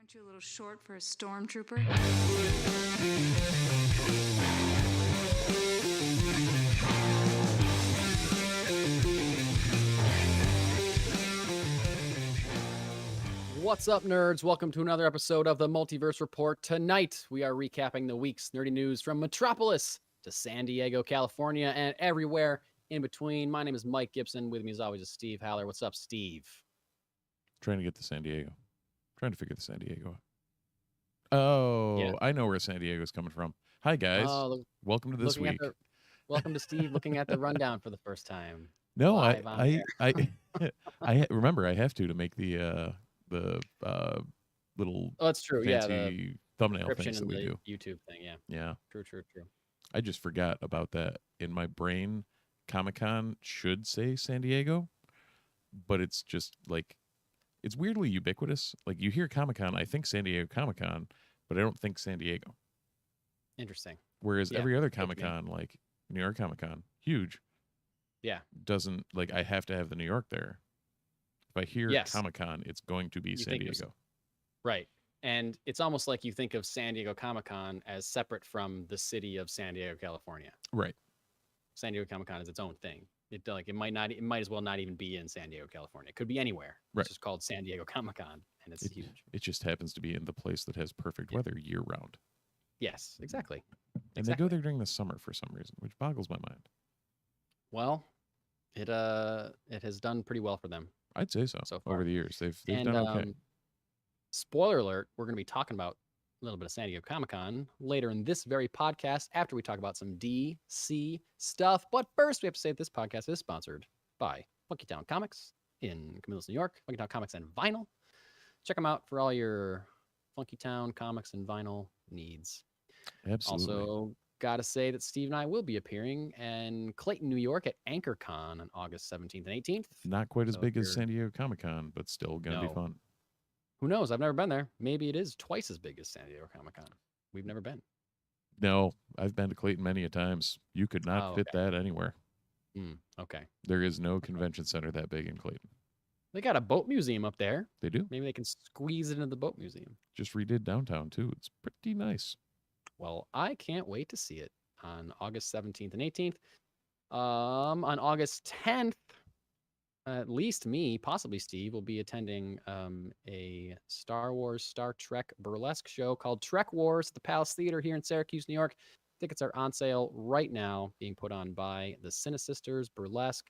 Aren't you a little short for a stormtrooper? What's up, nerds? Welcome to another episode of the Multiverse Report. Tonight, we are recapping the week's nerdy news from Metropolis to San Diego, California, and everywhere in between. My name is Mike Gibson. With me, as always, is Steve Haller. What's up, Steve? Trying to get to San Diego. Trying to figure the San Diego out. Oh, Yeah. I know where San Diego's coming from. Hi, guys. Welcome to this week. Welcome to Steve looking at the rundown for the first time. No, Live on air. I remember I have to make the little Oh, that's true. Yeah, the fancy thumbnail description things that in we the do. YouTube thing. Yeah, Yeah, true. I just forgot about that. In my brain, Comic-Con should say San Diego, but it's just like it's weirdly ubiquitous. Like you hear Comic-Con, I think San Diego Comic-Con, but I don't think San Diego. Interesting. Whereas Yeah, every other good to me. Comic-Con, like New York Comic-Con, huge, Yeah. doesn't like I have to have the New York there. If I hear Yes. Comic-Con, it's going to be You San think of- Diego. Right. And it's almost like you think of San Diego Comic-Con as separate from the city of San Diego, California. Right. San Diego Comic-Con is its own thing. It might as well not even be in San Diego, California. It could be anywhere. Right. It's just called San Diego Comic-Con, and it's huge. It just happens to be in the place that has perfect weather year round. Yes, exactly. And they go there during the summer for some reason, which boggles my mind. Well, it has done pretty well for them. I'd say so. So far. Over the years, they've And done okay. spoiler alert, we're going to be talking about a little bit of San Diego Comic-Con later in this very podcast after we talk about some DC stuff. But first, we have to say that this podcast is sponsored by Funky Town Comics in Camillus, New York. Funky Town Comics and vinyl. Check them out for all your Funky Town comics and vinyl needs. Absolutely. Also, got to say that Steve and I will be appearing in Clayton, New York at AnchorCon on August 17th and 18th. Not quite as So big if as you're- San Diego Comic-Con, but still going to No. be fun. Who knows? I've never been there. Maybe it is twice as big as San Diego Comic-Con. We've never been. No, I've been to Clayton many a times. You could not Oh, fit that anywhere. Okay. There is no convention center that big in Clayton. They got a boat museum up there. They do. Maybe they can squeeze it into the boat museum. Just redid downtown too. It's pretty nice. Well, I can't wait to see it on August 17th and 18th. On August 10th, at least me, possibly Steve, will be attending a Star Wars, Star Trek burlesque show called Trek Wars at the Palace Theater here in Syracuse, New York. Tickets are on sale right now, being put on by the Cinesisters Burlesque.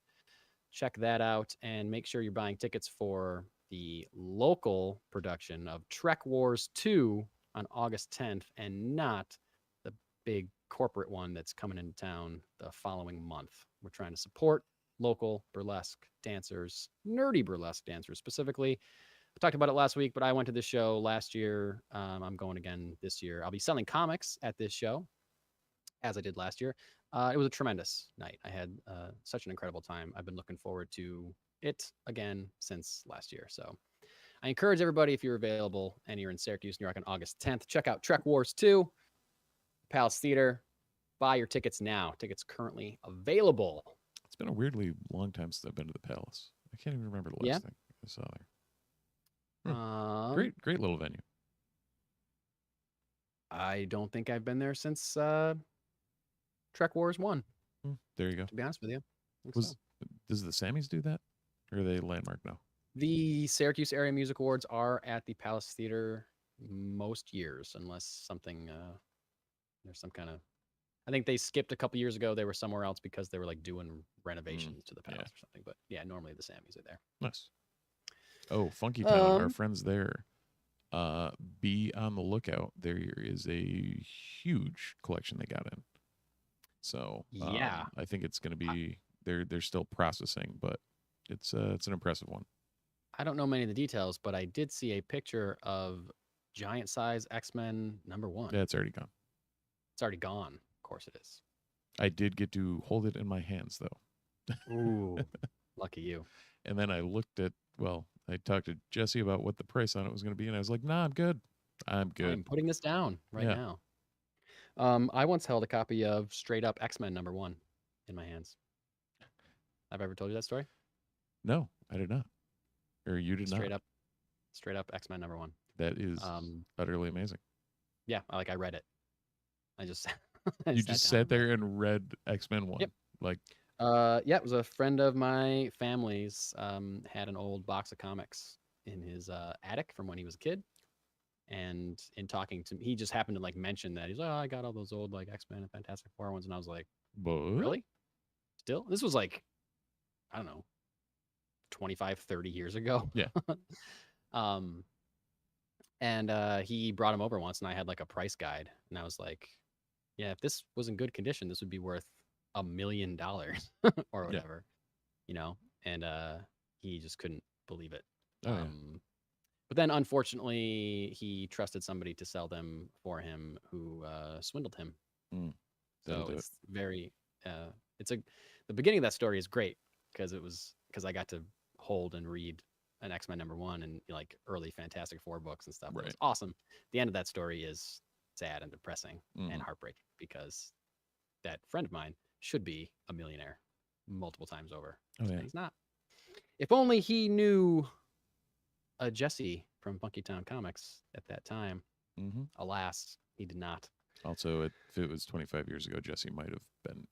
Check that out and make sure you're buying tickets for the local production of Trek Wars 2 on August 10th and not the big corporate one that's coming into town the following month. We're trying to support local burlesque dancers, nerdy burlesque dancers specifically. I talked about it last week, but I went to this show last year. I'm going again this year. I'll be selling comics at this show, as I did last year. It was a tremendous night. I had such an incredible time. I've been looking forward to it again since last year. So I encourage everybody, if you're available and you're in Syracuse, New York on August 10th, check out Trek Wars 2, Palace Theater. Buy your tickets now. Tickets currently available. It's been a weirdly long time since I've been to the Palace. I can't even remember the last thing I saw there. Great little venue. I don't think I've been there since Trek Wars 1, There you go. to be honest with you. I think so. Does the Sammys do that? Or are they landmark now? The Syracuse Area Music Awards are at the Palace Theater most years, unless something, there's some kind of, I think they skipped a couple years ago. They were somewhere else because they were like doing renovations to the Palace or something. But yeah, normally the Sammys are there. Nice. Oh, Funky Town, our friends there. Be on the lookout. There is a huge collection they got in. So Yeah. I think it's going to be they're still processing, but it's an impressive one. I don't know many of the details, but I did see a picture of giant size X-Men #1. Yeah, it's already gone. It's already gone. Of course it is. I did get to hold it in my hands though. Ooh, lucky you. And then I I talked to Jesse about what the price on it was going to be, and I was like, "Nah, I'm good. I'm good." I'm putting this down right Yeah. now. I once held a copy of straight up X-Men #1 in my hands. I've ever told you that story? No, I did not. Or you did Straight not. up Straight up X-Men #1. That is utterly amazing. Yeah, I read it. I just You just sat there and read X-Men 1. Yep. Like, yeah, it was a friend of my family's had an old box of comics in his attic from when he was a kid. And in talking to me, he just happened to like mention that. He's like, oh, I got all those old like X-Men and Fantastic Four ones. And I was like, what? really? Still? This was like, I don't know, 25, 30 years ago. Yeah. And he brought him over once and I had like a price guide. And I was like, yeah, if this was in good condition, this would be worth $1 million or whatever, you know? And he just couldn't believe it. Oh, yeah. But then, unfortunately, he trusted somebody to sell them for him who swindled him. So it's very, the beginning of that story is great because I got to hold and read an X-Men #1 and like early Fantastic Four books and stuff. Right. It was awesome. The end of that story is sad and depressing and heartbreaking because that friend of mine should be a millionaire multiple times over. Oh, yeah. And he's not. If only he knew Jesse from Funky Town Comics at that time. Alas, he did not. Also, if it was 25 years ago, Jesse might have been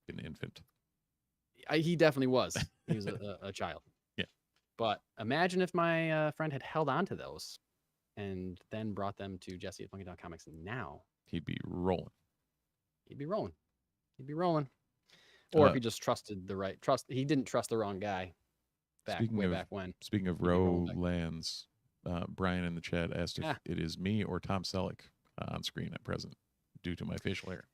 an infant. He definitely was. He was a child. Yeah. But imagine if my friend had held on to those and then brought them to Jesse at Funky Town Comics now. He'd be rolling. Or if he just trusted he didn't trust the wrong guy. Back when. Speaking of row lands, Brian in the chat asked if it is me or Tom Selleck on screen at present due to my facial hair.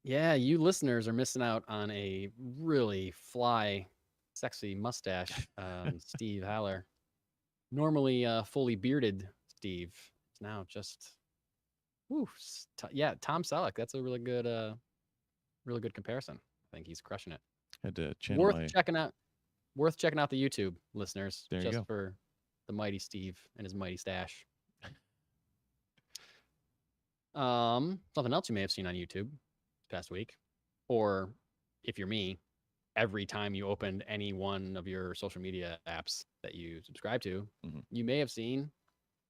Yeah, you listeners are missing out on a really fly, sexy mustache, Steve Haller. Normally fully bearded Steve. It's now just, Tom Selleck. That's a really good comparison. I think he's crushing it. Had to channel Worth checking out the YouTube, listeners, there just for the mighty Steve and his mighty stash. Something else you may have seen on YouTube this past week, or if you're me, every time you opened any one of your social media apps that you subscribe to, you may have seen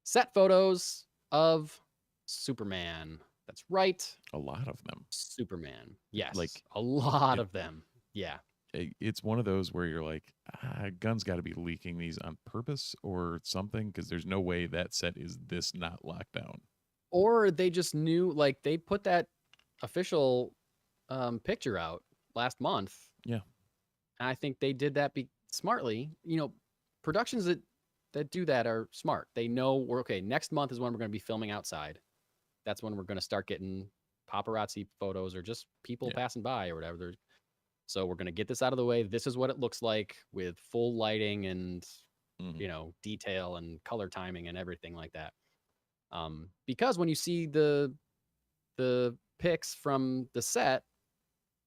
set photos of Superman. That's right. A lot of them. Superman. Yes. Like a lot of them. Yeah. It's one of those where you're like, Gun's got to be leaking these on purpose or something because there's no way that set is this not locked down. Or they just knew, like they put that official picture out last month. Yeah. And I think they did that smartly. You know, productions that do that are smart. They know next month is when we're going to be filming outside. That's when we're going to start getting paparazzi photos or just people passing by or whatever. So we're going to get this out of the way. This is what it looks like with full lighting and, detail and color timing and everything like that. Because when you see the pics from the set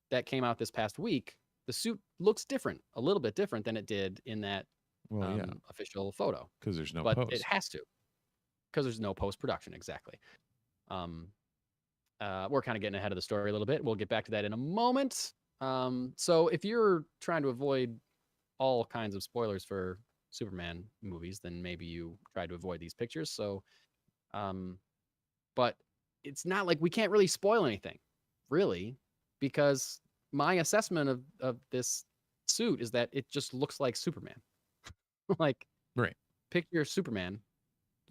that came out this past week, the suit looks different, a little bit different than it did in that official photo. Because there's no post. But it has to. Because there's no post-production, exactly. We're kind of getting ahead of the story a little bit. We'll get back to that in a moment. So if you're trying to avoid all kinds of spoilers for Superman movies, then maybe you try to avoid these pictures. So, but it's not like we can't really spoil anything, really, because my assessment of this suit is that it just looks like Superman. Like, right. Picture Superman.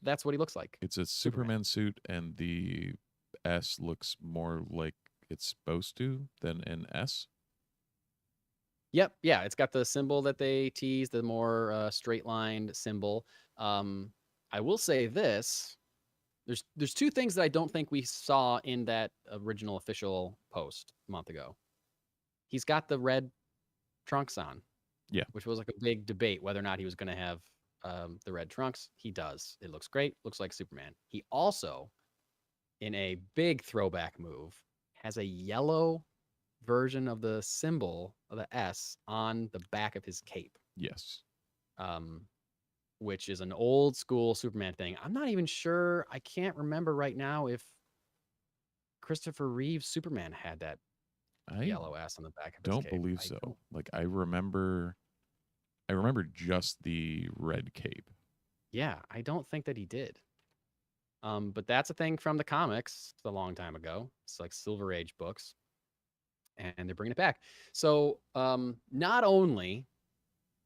That's what he looks like. It's a Superman suit, and the S looks more like it's supposed to than an S. Yep. Yeah. It's got the symbol that they teased, the more straight-lined symbol. I will say this. There's two things that I don't think we saw in that original official post a month ago. He's got the red trunks on. Yeah. Which was like a big debate whether or not he was going to have the red trunks. He does. It looks great. Looks like Superman. He also, in a big throwback move, has a yellow version of the symbol of the S on the back of his cape. Yes. Which is an old school Superman thing. I'm not even sure. I can't remember right now if Christopher Reeve's Superman had that yellow S on the back of his cape. Don't believe so. Like I remember just the red cape. Yeah, I don't think that he did. But that's a thing from the comics a long time ago. It's like Silver Age books, and they're bringing it back. So not only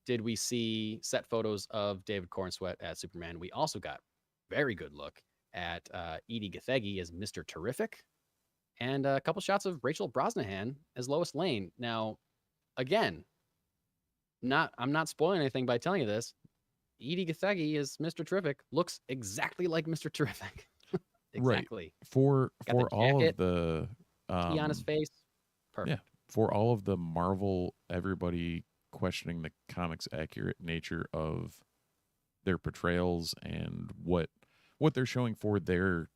did we see set photos of David Cornsweet as Superman, we also got very good look at Edie Gathegi as Mr. Terrific, and a couple shots of Rachel Brosnahan as Lois Lane. Now, again, I'm not spoiling anything by telling you this. Edie Gathegi as Mr. Terrific looks exactly like Mr. Terrific. Exactly. Right. For Got the all jacket, of the tea on his face. yeah, Perfect. for all of the Marvel, everybody questioning the comics accurate nature of their portrayals and what they're showing for their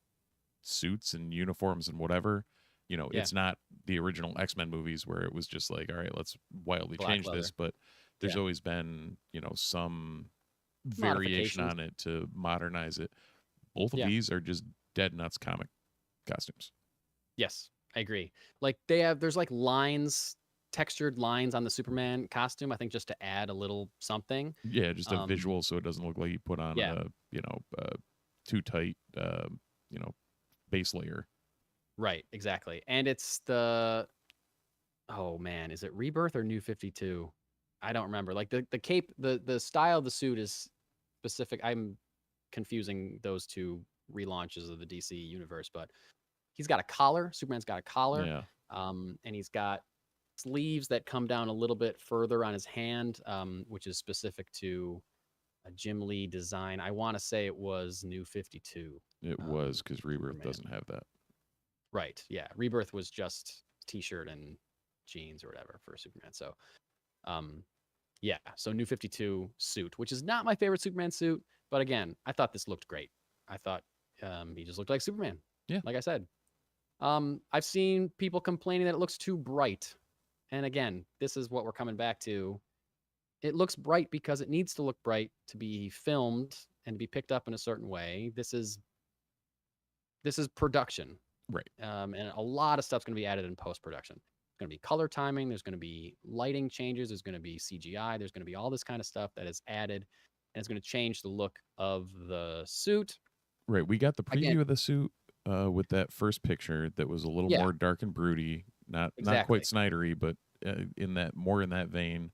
suits and uniforms and whatever. You know, Yeah. it's not the original X-Men movies where it was just like, all right, let's wildly Black change leather. this, but there's Yeah. always been, some variation Modifications. on it to modernize it. Both of Yeah. these are just dead nuts comic costumes. Yes, I agree. Like there's like lines, textured lines on the Superman costume, I think just to add a little something. Yeah, just a visual so it doesn't look like you put on Yeah. too tight base layer. Right, exactly. And it's oh man, is it Rebirth or New 52? I don't remember. Like the cape, the style of the suit is specific. I'm confusing those two relaunches of the DC universe, but he's got a collar. Superman's got a collar. Yeah. And he's got sleeves that come down a little bit further on his hand, which is specific to a Jim Lee design. I want to say it was New 52. It was, because Rebirth Superman. doesn't have that. Right. Yeah. Rebirth was just t-shirt and jeans or whatever for Superman. So, yeah. So New 52 suit, which is not my favorite Superman suit, but again, I thought this looked great. I thought he just looked like Superman. Yeah. Like I said. I've seen people complaining that it looks too bright. And again, this is what we're coming back to. It looks bright because it needs to look bright to be filmed and be picked up in a certain way. This is production. Right. And a lot of stuff's going to be added in post-production. There's going to be color timing. There's going to be lighting changes. There's going to be CGI. There's going to be all this kind of stuff that is added, and it's going to change the look of the suit. Right. We got the preview of the suit with that first picture that was a little more dark and broody, not quite Snydery, but in that vein.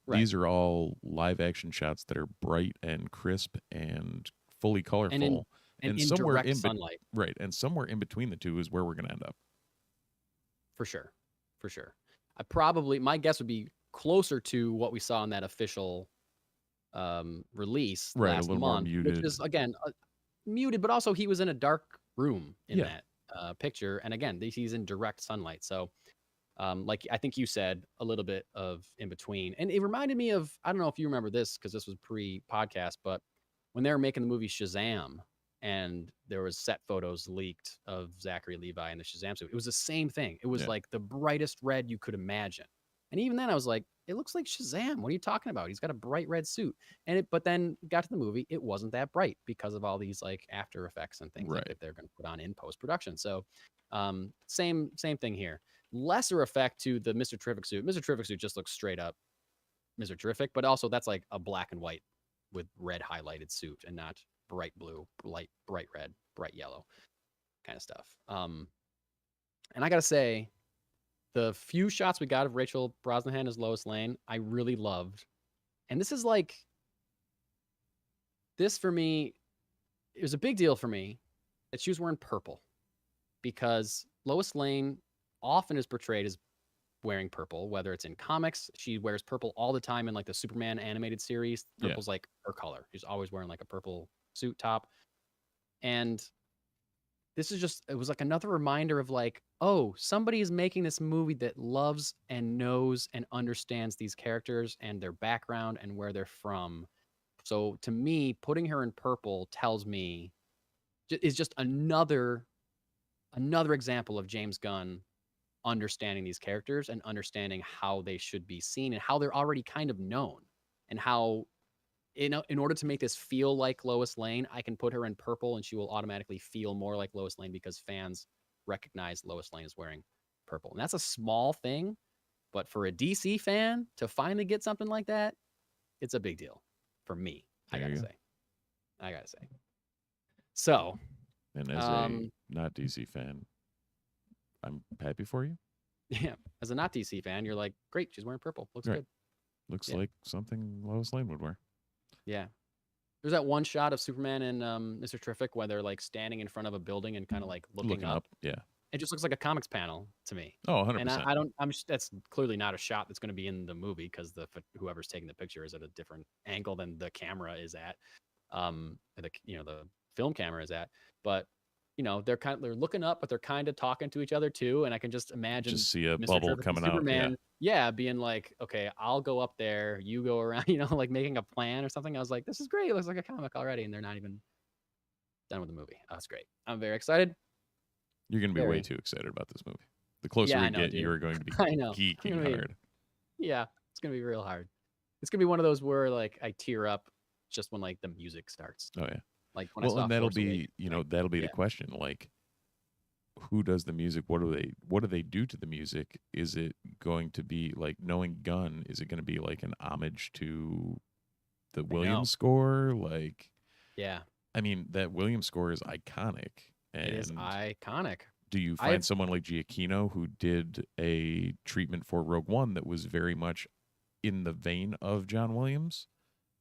Right. These are all live action shots that are bright and crisp and fully colorful. And in somewhere direct sunlight. Right. And somewhere in between the two is where we're going to end up. For sure. My guess would be closer to what we saw in that official release last a little month, more muted. which is, again, muted, but also he was in a dark room in that picture. And again, he's in direct sunlight. So, like I think you said, a little bit of in between. And it reminded me of, I don't know if you remember this because this was pre-podcast, but when they were making the movie Shazam, and there was set photos leaked of Zachary Levi in the Shazam suit. It was the same thing. It was like the brightest red you could imagine. And even then I was like, it looks like Shazam. What are you talking about? He's got a bright red suit. But then got to the movie, it wasn't that bright because of all these like after effects and things that they're going to put on in post-production. So same thing here. Lesser effect to the Mr. Terrific suit. Mr. Terrific suit just looks straight up Mr. Terrific, but also that's like a black and white with red highlighted suit and not bright blue, bright red, bright yellow kind of stuff. And I gotta say, the few shots we got of Rachel Brosnahan as Lois Lane, I really loved. And this for me, it was a big deal for me that she was wearing purple, because Lois Lane often is portrayed as wearing purple, whether it's in comics. She wears purple all the time in like the Superman animated series. Purple's like her color. She's always wearing like a purple suit top. And this is it was like another reminder of like, oh, somebody is making this movie that loves and knows and understands these characters and their background and where they're from. So to me, putting her in purple tells me is just another example of James Gunn understanding these characters and understanding how they should be seen and how they're already kind of known, and how in order to make this feel like Lois Lane, I can put her in purple and she will automatically feel more like Lois Lane because fans recognize Lois Lane as wearing purple. And that's a small thing, but for a DC fan to finally get something like that, it's a big deal for me, I gotta say. I gotta say. So, And as a not DC fan, I'm happy for you. yeah, as a not DC fan, you're like, great, she's wearing purple. Looks Right. good. Looks Yeah. like something Lois Lane would wear. Yeah. There's that one shot of Superman and Mr. Terrific where they're like standing in front of a building and kind of like looking up. Yeah. It just looks like a comics panel to me. Oh, 100%. And that's clearly not a shot that's going to be in the movie because whoever's taking the picture is at a different angle than the camera is at. The film camera is at. But they're looking up, but they're kind of talking to each other too. And I can just imagine just see a Mr. bubble Terrific and coming out. Superman, being like, okay, I'll go up there, you go around, like making a plan or something. I was like, this is great. It looks like a comic already, and they're not even done with the movie. That's great. I'm very excited. You're going to be way too excited about this movie. The closer we get, you're going to be geeking hard. Yeah, it's going to be real hard. It's going to be one of those where like I tear up just when like the music starts. Oh yeah. Like when I saw and that'll Force be, Awakens, that'll be the question. Like, who does the music? What do they do to the music? Is it going to be like, knowing Gunn, is it going to be like an homage to the Williams score? Like, yeah. I mean, that Williams score is iconic. It is iconic. Do you find someone like Giacchino who did a treatment for Rogue One that was very much in the vein of John Williams?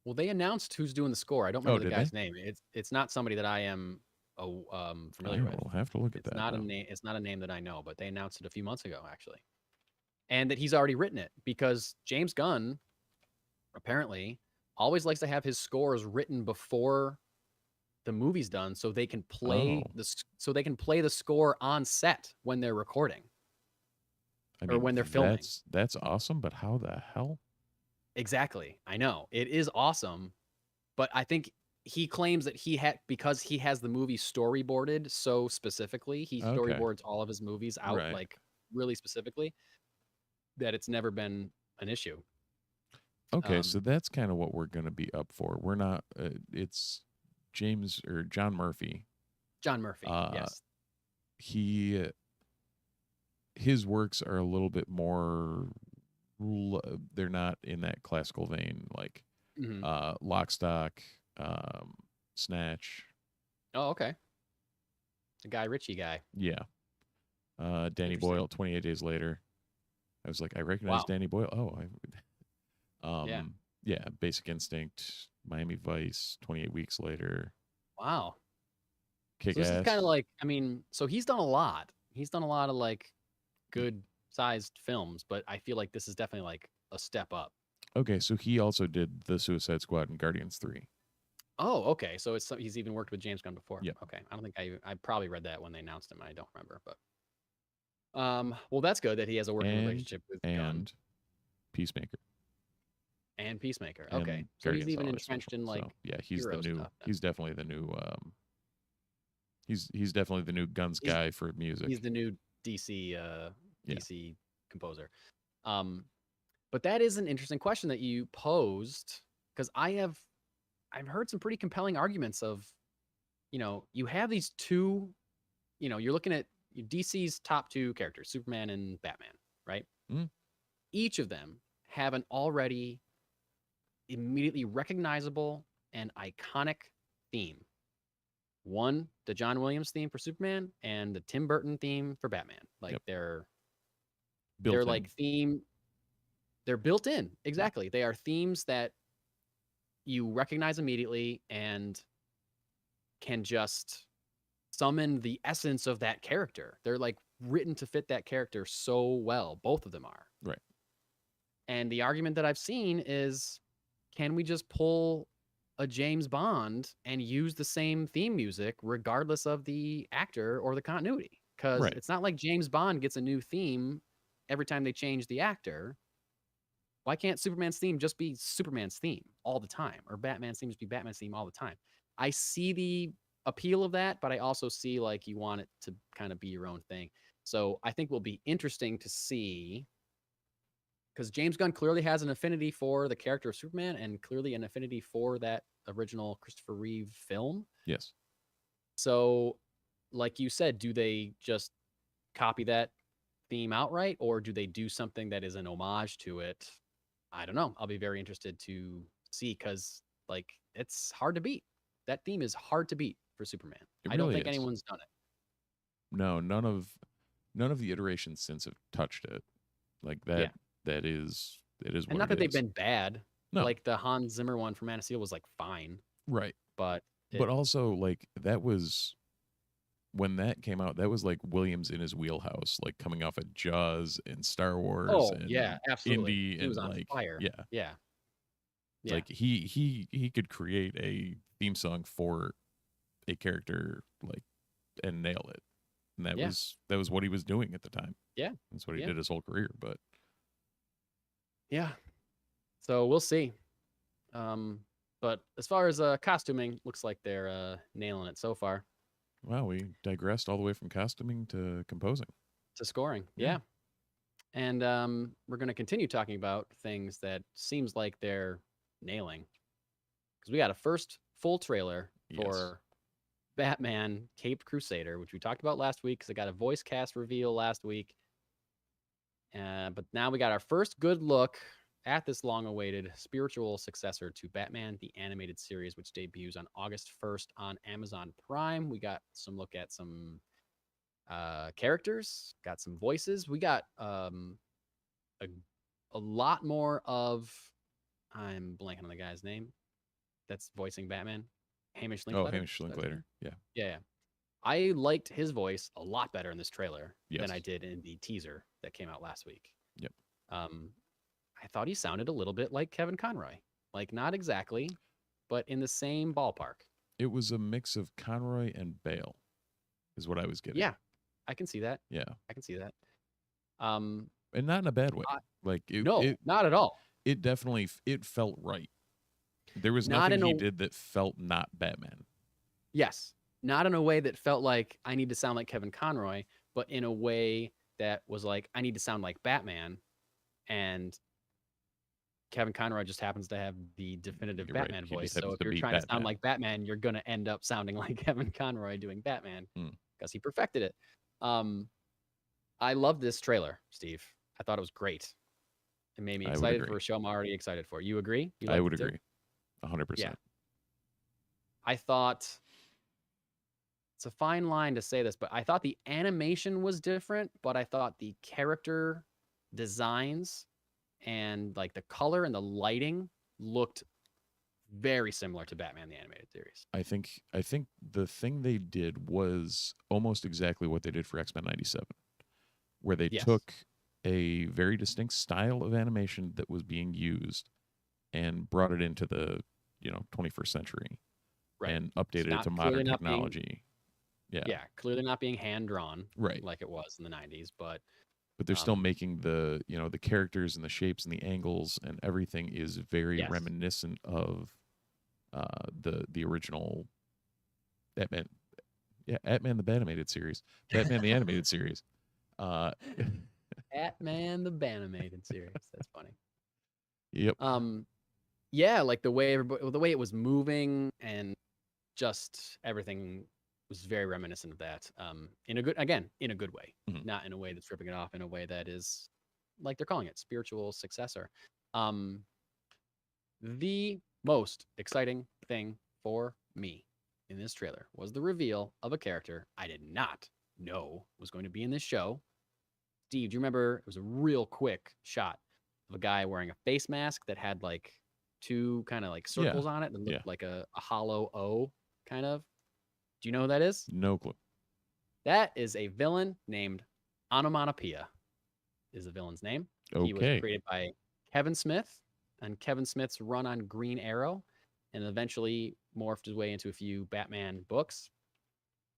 Well, they announced who's doing the score. I don't remember the guy's name. It's not somebody that I am familiar with. We'll have to look at that. It's not a name that I know, but they announced it a few months ago, actually. And that he's already written it because James Gunn apparently always likes to have his scores written before the movie's done so they can play the score on set when they're recording. Or when they're filming. That's awesome, but how the hell? Exactly. I know. It is awesome, but I think he claims that because he has the movie storyboarded so specifically, he storyboards all of his movies out like really specifically, that it's never been an issue. Okay, so that's kind of what we're going to be up for. We're not it's John Murphy. John Murphy, yes. His works are a little bit more, they're not in that classical vein, like Lock, Stock, Snatch. Oh, okay. The Guy Ritchie guy. Yeah. Danny Boyle, 28 Days Later. I was like, I recognize Danny Boyle. Yeah, Basic Instinct, Miami Vice, 28 Weeks Later. Wow. Kick-Ass. So this is kind of like, so he's done a lot. He's done a lot of like good sized films, but I feel like this is definitely like a step up. Okay, so he also did The Suicide Squad and Guardians 3. Oh, okay. So he's even worked with James Gunn before. Yeah. Okay. I don't think I probably read that when they announced him. I don't remember, but well, that's good that he has a working relationship with Gunn. Peacemaker. And Peacemaker. And okay. So he's even entrenched in like he's the new stuff, he's definitely the new he's definitely the new Guns guy for music. He's the new DC DC composer. But that is an interesting question that you posed, because I've heard some pretty compelling arguments of, you have these two, you're looking at DC's top two characters, Superman and Batman, right? Mm. Each of them have an already immediately recognizable and iconic theme. One, the John Williams theme for Superman, and the Tim Burton theme for Batman. Like they're like theme. They're built in. Exactly. They are themes that you recognize immediately and can just summon the essence of that character. They're like written to fit that character so well. Both of them are. Right. And the argument that I've seen is, can we just pull a James Bond and use the same theme music regardless of the actor or the continuity? Because it's not like James Bond gets a new theme every time they change the actor. Why can't Superman's theme just be Superman's theme all the time? Or Batman's theme just be Batman's theme all the time? I see the appeal of that, but I also see like you want it to kind of be your own thing. So I think will be interesting to see, because James Gunn clearly has an affinity for the character of Superman and clearly an affinity for that original Christopher Reeve film. Yes. So like you said, do they just copy that theme outright, or do they do something that is an homage to it? I don't know. I'll be very interested to see, because like it's hard to beat. that theme is hard to beat for Superman. It I don't really think is. anyone's done it. No, none of the iterations since have touched it. Like that. Yeah. That is. It is And what not that it they've is. been bad. No. Like the Hans Zimmer one for Man of Steel was like fine, Right. but But also, like, that was when that came out, that was like Williams in his wheelhouse, like coming off of Jaws and Star Wars and yeah, absolutely. Indy He was and on like fire. yeah. Yeah. Like he could create a theme song for a character like and nail it. And that was what he was doing at the time. Yeah. That's what he did his whole career, but yeah. So we'll see. But as far as costuming, looks like they're nailing it so far. wow, we digressed all the way from costuming to composing. To scoring. Yeah. And we're going to continue talking about things that seems like they're nailing. Because we got a first full trailer for Batman Caped Crusader, which we talked about last week because I got a voice cast reveal last week. But now we got our first good look at this long-awaited spiritual successor to Batman, the animated series, which debuts on August 1st on Amazon Prime. We got some look at some characters, got some voices. We got a lot more of, I'm blanking on the guy's name that's voicing Batman. Hamish Linklater. Oh, Hamish Linklater. Yeah. I liked his voice a lot better in this trailer Yes. than I did in the teaser that came out last week. Yep. I thought he sounded a little bit like Kevin Conroy. Like, not exactly, but in the same ballpark. It was a mix of Conroy and Bale, is what I was getting. Yeah, I can see that. Yeah. I can see that. And not in a bad way. Not at all. It definitely felt right. There was Not nothing in he a- did that felt not Batman. Yes, not in a way that felt like I need to sound like Kevin Conroy, but in a way that was like I need to sound like Batman, and Kevin Conroy just happens to have the definitive You're right. Batman He voice. just So happens if to you're be trying to Batman. sound like Batman, you're gonna end up sounding like Kevin Conroy doing Batman Hmm. because he perfected it. I love this trailer, Steve. I thought it was great. It made me I would excited agree. for a show I'm already excited for. You agree? You I liked would it too? agree. 100%. I thought it's a fine line to say this, but I thought the animation was different, but I thought the character designs and like the color and the lighting looked very similar to Batman the Animated Series. I think the thing they did was almost exactly what they did for X-Men 97, where they Yes. took a very distinct style of animation that was being used and brought it into the 21st century Right. and updated it not- to clearly modern not being- technology. Yeah, clearly not being hand drawn Right. like it was in the 90s, but But they're still making the the characters and the shapes and the angles and everything is very Yes. reminiscent of the original Batman. Yeah, Batman the Animated series. Batman the Animated series. Batman the Animated Series. That's funny. Yep. Yeah, like the way it was moving and just everything was very reminiscent of that. In a good way, Mhm. not in a way that's ripping it off, in a way that is like they're calling it spiritual successor. The most exciting thing for me in this trailer was the reveal of a character I did not know was going to be in this show. Steve, do you remember? It was a real quick shot of a guy wearing a face mask that had like two kind of like circles on it that looked like a hollow O, kind of. Do you know who that is? No clue. That is a villain named Onomatopoeia, is the villain's name. He was Okay. created by Kevin Smith, and Kevin Smith's run on Green Arrow, and eventually morphed his way into a few Batman books.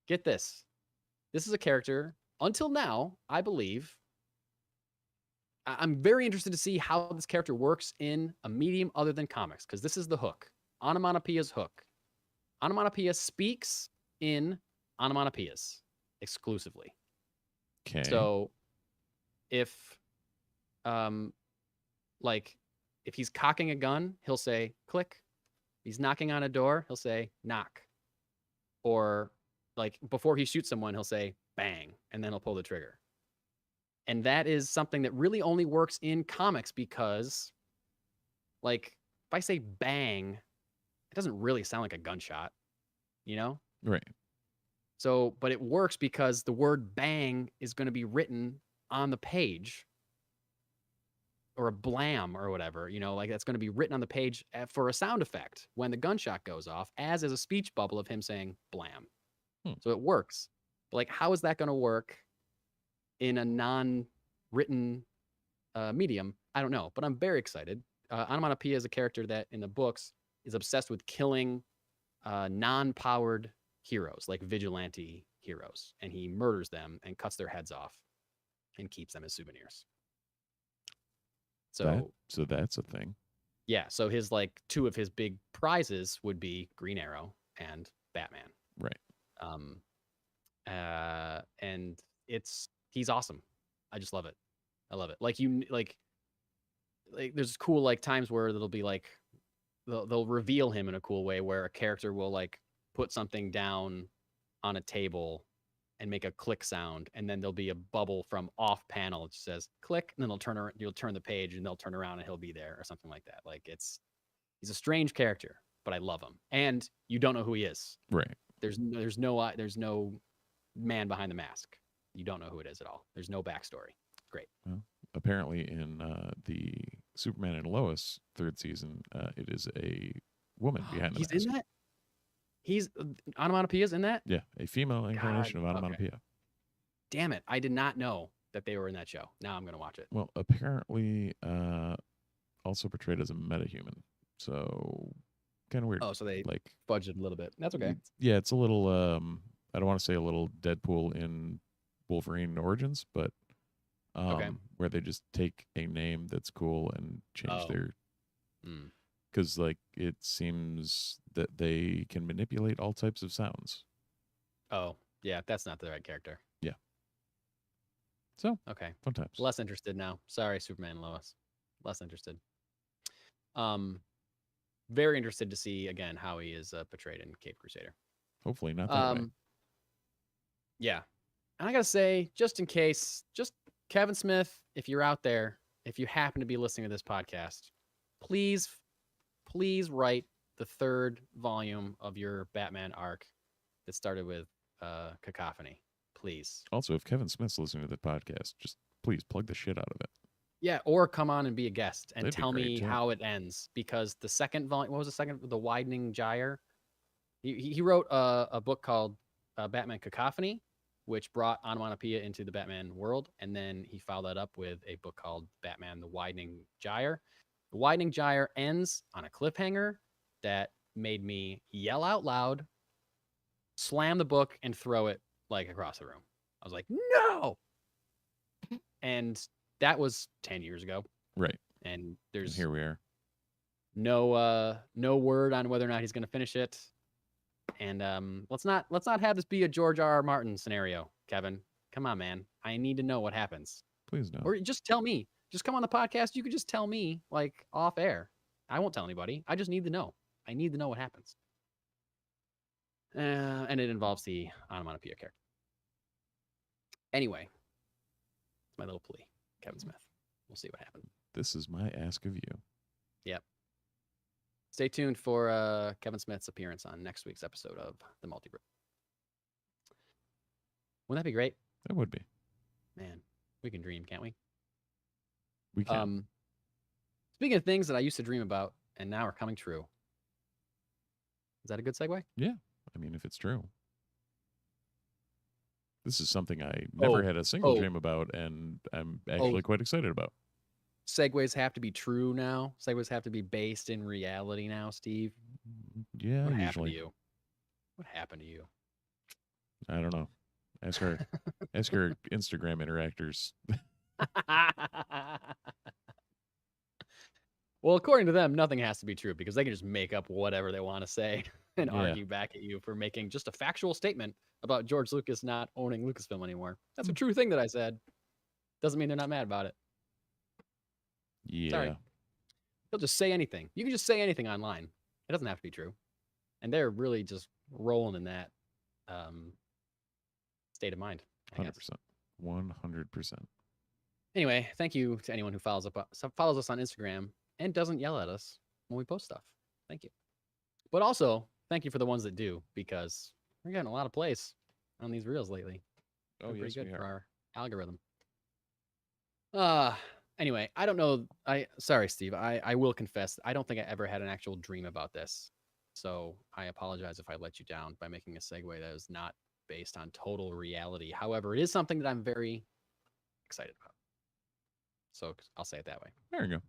Get this. This is a character, until now, I believe. I'm very interested to see how this character works in a medium other than comics, because this is the hook. Onomatopoeia's hook. Onomatopoeia speaks in onomatopoeias exclusively. Okay. So if if he's cocking a gun, he'll say click. If he's knocking on a door, he'll say knock. Or like before he shoots someone, he'll say bang, and then he'll pull the trigger. And that is something that really only works in comics because like if I say bang, it doesn't really sound like a gunshot. Right. So, but it works because the word bang is going to be written on the page, or a blam or whatever, like that's going to be written on the page for a sound effect when the gunshot goes off, as is a speech bubble of him saying blam. So it works. But like, how is that going to work in a non-written medium? I don't know, but I'm very excited. Onomatopoeia is a character that in the books is obsessed with killing non-powered heroes, like vigilante heroes, and he murders them and cuts their heads off and keeps them as souvenirs. So that's a thing. Yeah, so his two of his big prizes would be Green Arrow and Batman. Right. And he's awesome. I just love it. I love it. There's cool times where it'll be they'll reveal him in a cool way where a character will put something down on a table and make a click sound, and then there'll be a bubble from off panel that says click, and then you'll turn the page and they'll turn around and he'll be there or something like that. He's a strange character, but I love him. And you don't know who he is. Right. There's no man behind the mask. You don't know who it is at all. There's no backstory. Great. Well, apparently in the Superman and Lois third season, it is a woman behind the mask. He's in that? He's Onomatopoeia's in that? Yeah, a female incarnation of Onomatopoeia. Okay. Damn it. I did not know that they were in that show. Now I'm going to watch it. Well, apparently also portrayed as a metahuman. So kind of weird. Oh, so they fudged it a little bit. That's okay. Yeah, it's a little, I don't want to say a little Deadpool in Wolverine Origins, but where they just take a name that's cool and change their... Because it seems that they can manipulate all types of sounds. Oh, yeah, that's not the right character. Yeah. So, okay. Fun times. Less interested now. Sorry, Superman and Lois. Less interested. Very interested to see, again, how he is portrayed in Caped Crusader. Hopefully not that way. Yeah. And I got to say, just in case, just Kevin Smith, if you're out there, if you happen to be listening to this podcast, please write the third volume of your Batman arc that started with Cacophony. Please. Also, if Kevin Smith's listening to the podcast, just please plug the shit out of it. Yeah, or come on and be a guest and tell me too. how it ends. Because the second volume, what was the second? The Widening Gyre. He wrote a book called Batman Cacophony, which brought Onomatopoeia into the Batman world. And then he followed that up with a book called Batman the Widening Gyre. The Widening Gyre ends on a cliffhanger that made me yell out loud, slam the book, and throw it across the room. I was like, no! And that was 10 years ago. Right. And there's here we are. No word on whether or not he's going to finish it. And let's not have this be a George R.R. Martin scenario, Kevin. Come on, man. I need to know what happens. Please no. Or just tell me. Just come on the podcast. You could just tell me off air. I won't tell anybody. I just need to know. I need to know what happens. And it involves the onomatopoeia character. Anyway, it's my little plea, Kevin Smith. We'll see what happens. This is my ask of you. Yep. Stay tuned for Kevin Smith's appearance on next week's episode of the Multiverse. Wouldn't that be great? That would be. Man, we can dream, can't we? We can. Speaking of things that I used to dream about and now are coming true. Is that a good segue? Yeah. I mean, if it's true. This is something I never had a single dream about, and I'm actually quite excited about. Segues have to be true now? Segues have to be based in reality now, Steve? Yeah, what usually. Happened to you? What happened to you? I don't know. Ask her. Ask her Instagram interactors. Well, according to them, nothing has to be true because they can just make up whatever they want to say and argue back at you for making just a factual statement about George Lucas not owning Lucasfilm anymore. That's a true thing that I said. Doesn't mean they're not mad about it. Yeah. Sorry. They'll just say anything. You can just say anything online. It doesn't have to be true. And they're really just rolling in that state of mind. 100%. 100%. Anyway, thank you to anyone who follows us on Instagram and doesn't yell at us when we post stuff. Thank you. But also, thank you for the ones that do, because we're getting a lot of plays on these reels lately. Oh, They're yes, pretty good we for are. our algorithm. Anyway, I don't know. Sorry, Steve. I will confess, I don't think I ever had an actual dream about this. So I apologize if I let you down by making a segue that is not based on total reality. However, it is something that I'm very excited about. So I'll say it that way. There you go.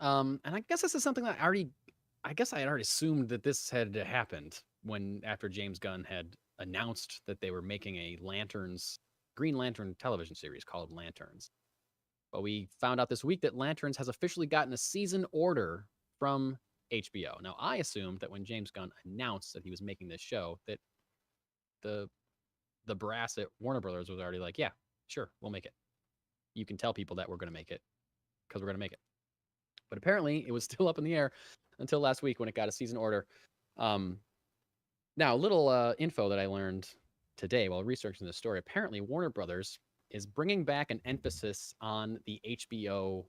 And I guess this is something that I guess I had already assumed that this had happened after James Gunn had announced that they were making a Green Lantern television series called Lanterns. But we found out this week that Lanterns has officially gotten a season order from HBO. Now, I assumed that when James Gunn announced that he was making this show, that the brass at Warner Brothers was already like, yeah, sure, we'll make it. You can tell people that we're going to make it because we're going to make it. But apparently, it was still up in the air until last week when it got a season order. Now, a little info that I learned today while researching this story. Apparently, Warner Brothers is bringing back an emphasis on the HBO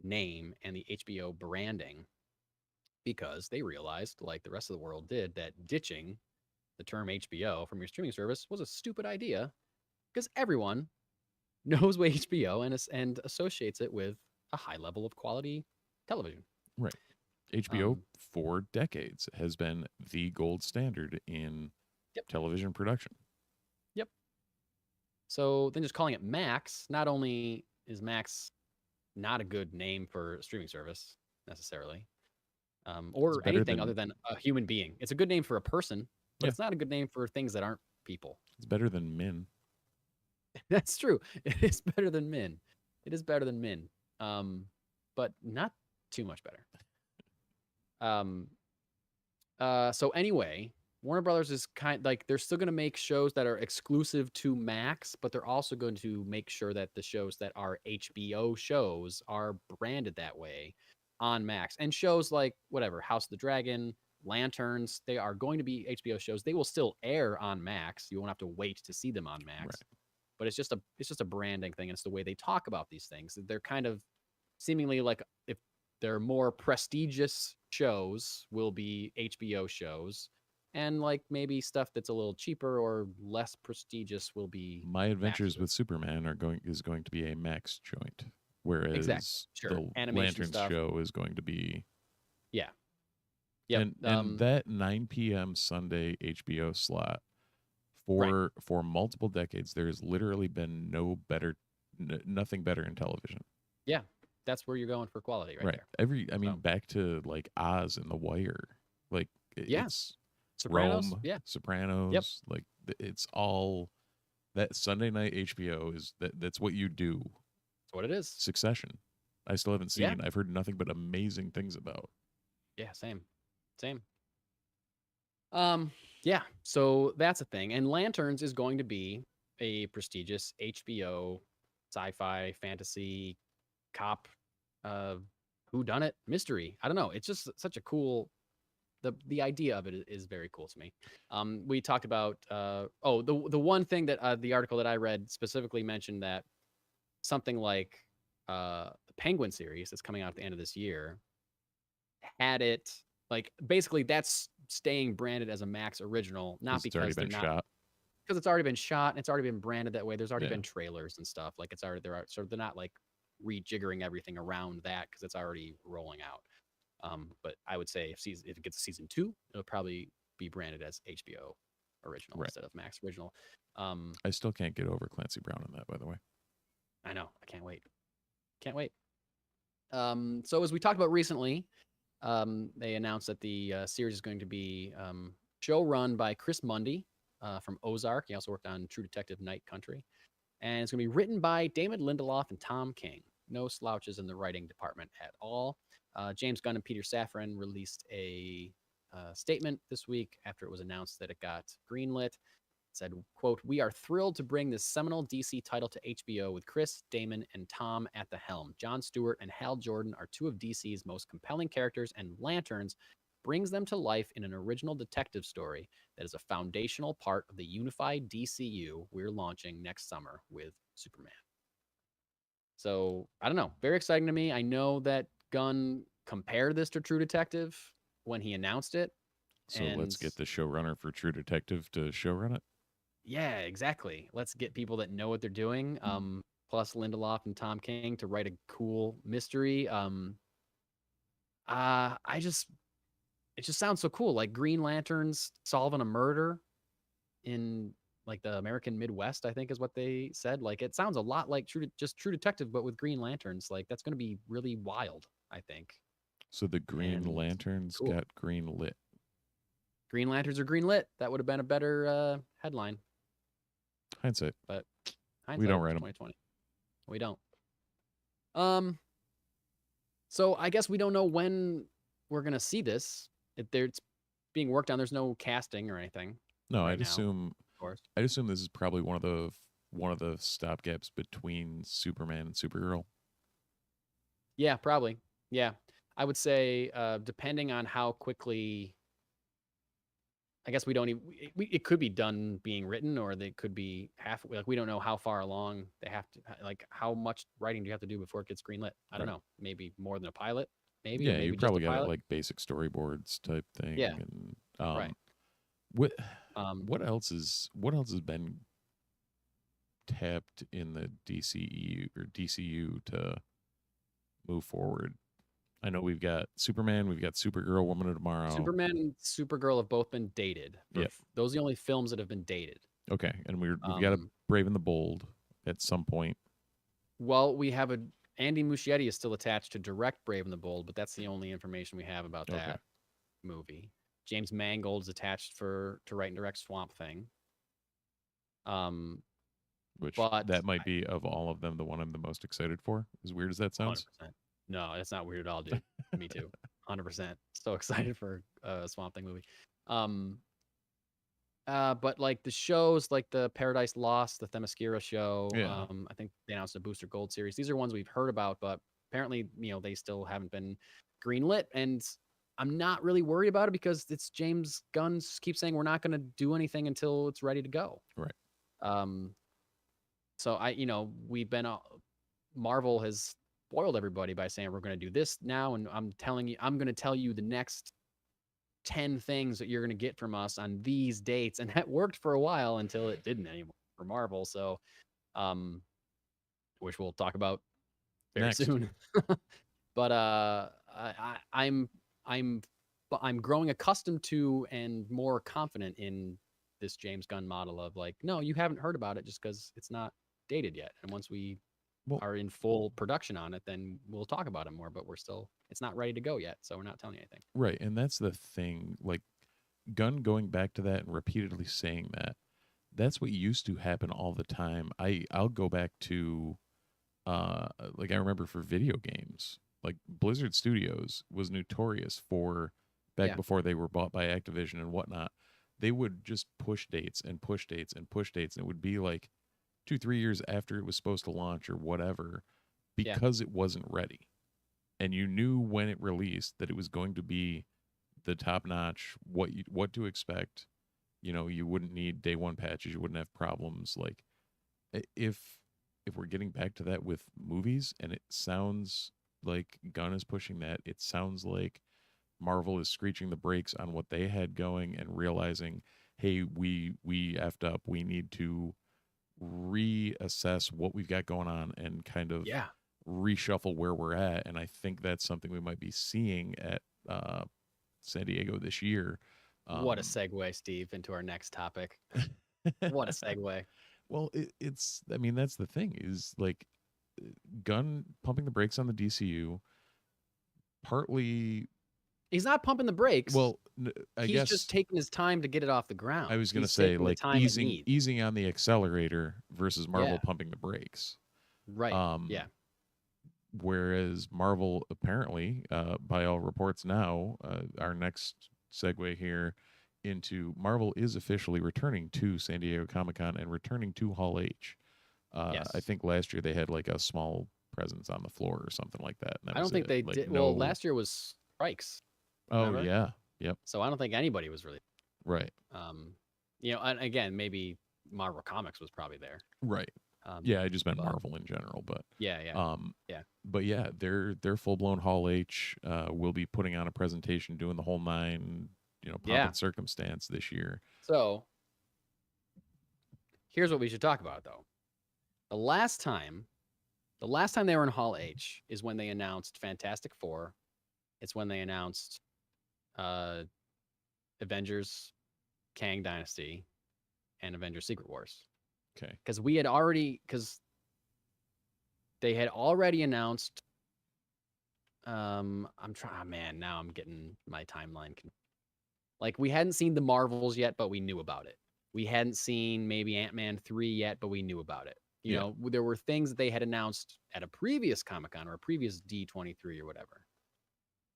name and the HBO branding because they realized, like the rest of the world did, that ditching the term HBO from your streaming service was a stupid idea because everyone knows what HBO and associates it with a high level of quality television. Right. HBO for decades has been the gold standard in television production. Yep. So then just calling it Max, not only is Max not a good name for a streaming service necessarily, or anything other than a human being. It's a good name for a person, but it's not a good name for things that aren't people. It's better than Min. That's true. It is better than Min. It is better than Min, but not too much better. So anyway, Warner Brothers is they're still going to make shows that are exclusive to Max, but they're also going to make sure that the shows that are HBO shows are branded that way on Max. And shows like House of the Dragon, Lanterns, they are going to be HBO shows. They will still air on Max. You won't have to wait to see them on Max. Right. But it's just a branding thing, and it's the way they talk about these things. They're kind of seemingly like if they're more prestigious shows will be HBO shows, and like maybe stuff that's a little cheaper or less prestigious will be My Adventures with Superman is going to be a Max joint, whereas the Lanterns show is going to be and that 9 p.m. Sunday HBO slot for multiple decades, there has literally been nothing better in television. Yeah. That's where you're going for quality right there. Back to like Oz and The Wire. Like it's Sopranos, Rome, Sopranos. Yep. Like it's all that Sunday night HBO that's what you do. That's what it is. Succession. I still haven't seen. I've heard nothing but amazing things about. Yeah, same. Yeah, so that's a thing. And Lanterns is going to be a prestigious HBO sci-fi fantasy cop whodunit mystery. I don't know. It's just such a cool the idea of it is very cool to me. We talked about the one thing that the article that I read specifically mentioned that something like the Penguin series that's coming out at the end of this year had it like basically that's staying branded as a Max original, not because they're not shot. Because it's already been shot and it's already been branded that way. There's already been trailers and stuff. Like they're not like rejiggering everything around that because it's already rolling out. But I would say if it gets a season 2, it'll probably be branded as HBO original instead of Max original. I still can't get over Clancy Brown on that, by the way. I know. I can't wait. So as we talked about recently, they announced that the series is going to be show run by Chris Mundy from Ozark. He also worked on True Detective Night Country. And it's going to be written by Damon Lindelof and Tom King. No slouches in the writing department at all. James Gunn and Peter Safran released a statement this week after it was announced that it got greenlit. It said, quote, "We are thrilled to bring this seminal DC title to HBO with Chris, Damon, and Tom at the helm. Jon Stewart and Hal Jordan are two of DC's most compelling characters, and Lanterns brings them to life in an original detective story that is a foundational part of the unified DCU we're launching next summer with Superman." So, I don't know. Very exciting to me. I know that Gunn compared this to True Detective when he announced it. So let's get the showrunner for True Detective to showrun it. Yeah, exactly. Let's get people that know what they're doing. Plus Lindelof and Tom King to write a cool mystery. It just sounds so cool. Like Green Lanterns solving a murder in like the American Midwest, I think is what they said. Like it sounds a lot like True Detective, but with Green Lanterns. Like that's going to be really wild, I think. So the Green And Lanterns cool. got green lit. Green Lanterns are green lit. That would have been a better headline. Hindsight. But we don't write them. 2020. We don't. So I guess we don't know when we're gonna see this. It's being worked on. There's no casting or anything. No, right I'd now, assume. Of course. I'd assume this is probably one of the stopgaps between Superman and Supergirl. Yeah, probably. Yeah, I would say depending on how quickly. I guess we don't even. It could be done being written, or they could be half. Like we don't know how far along they have to. Like how much writing do you have to do before it gets greenlit? I don't know. Maybe more than a pilot. Maybe. Yeah, maybe you just probably a got pilot. like basic storyboards type thing. Yeah. And right. What else has been tapped in the DCU to move forward? I know we've got Superman, we've got Supergirl, Woman of Tomorrow. Superman and Supergirl have both been dated. Yep. Those are the only films that have been dated. Okay, and we've got a Brave and the Bold at some point. Well, we have Andy Muschietti is still attached to direct Brave and the Bold, but that's the only information we have about that movie. James Mangold's attached to write and direct Swamp Thing. Which that might be of all of them the one I'm the most excited for. As weird as that sounds. 100%. No, that's not weird at all, dude. Me too. 100%. So excited for a Swamp Thing movie. But like the shows, like the Paradise Lost, the Themyscira show. Yeah. I think they announced a Booster Gold series. These are ones we've heard about, but apparently, they still haven't been greenlit. And I'm not really worried about it because it's James Gunn keeps saying we're not going to do anything until it's ready to go. Right. So we've been Marvel has spoiled everybody by saying we're going to do this now, and I'm going to tell you the next 10 things that you're going to get from us on these dates, and that worked for a while until it didn't anymore for Marvel. So, which we'll talk about very soon. But I'm growing accustomed to and more confident in this James Gunn model of like, no, you haven't heard about it just because it's not dated yet, and once we are in full production on it, then we'll talk about it more. But it's not ready to go yet, so we're not telling you anything. Right, and that's the thing. Like Gunn going back to that and repeatedly saying that's what used to happen all the time. I'll go back to like I remember for video games, like Blizzard Studios was notorious for before they were bought by Activision and whatnot. They would just push dates and push dates and push dates, and it would be like 2-3 years after it was supposed to launch or whatever, because it wasn't ready. And you knew when it released that it was going to be the top notch, what to expect. You wouldn't need day one patches, you wouldn't have problems. Like if we're getting back to that with movies, and it sounds like Gunn is pushing that, it sounds like Marvel is screeching the brakes on what they had going and realizing, hey, we effed up. We need to reassess what we've got going on and kind of reshuffle where we're at. And I think that's something we might be seeing at San Diego this year. What a segue, Steve, into our next topic. What a segue. Well, it's that's the thing, is like Gunn pumping the brakes on the DCU. Partly he's not pumping the brakes. Well, I guess he's just taking his time to get it off the ground. I was going to say, like, easing on the accelerator versus Marvel pumping the brakes. Right. Whereas Marvel, apparently, by all reports now, our next segue here into Marvel is officially returning to San Diego Comic-Con and returning to Hall H. I think last year they had like a small presence on the floor or something like that. I don't think they did. Well, last year was strikes. Remember? Oh yeah, yep. So I don't think anybody was really right. And again, maybe Marvel Comics was probably there. Right. I just meant Marvel in general, but But they're full blown Hall H. Will be putting on a presentation, doing the whole 9, pomp Yeah. and circumstance this year. So here's what we should talk about, though. The last time they were in Hall H is when they announced Fantastic Four. It's when they announced Avengers, Kang Dynasty, and Avengers Secret Wars. Okay. Because they had already announced. I'm trying. Man, now I'm getting my timeline. Like, we hadn't seen the Marvels yet, but we knew about it. We hadn't seen maybe Ant-Man 3 yet, but we knew about it. You know, there were things that they had announced at a previous Comic-Con or a previous D23 or whatever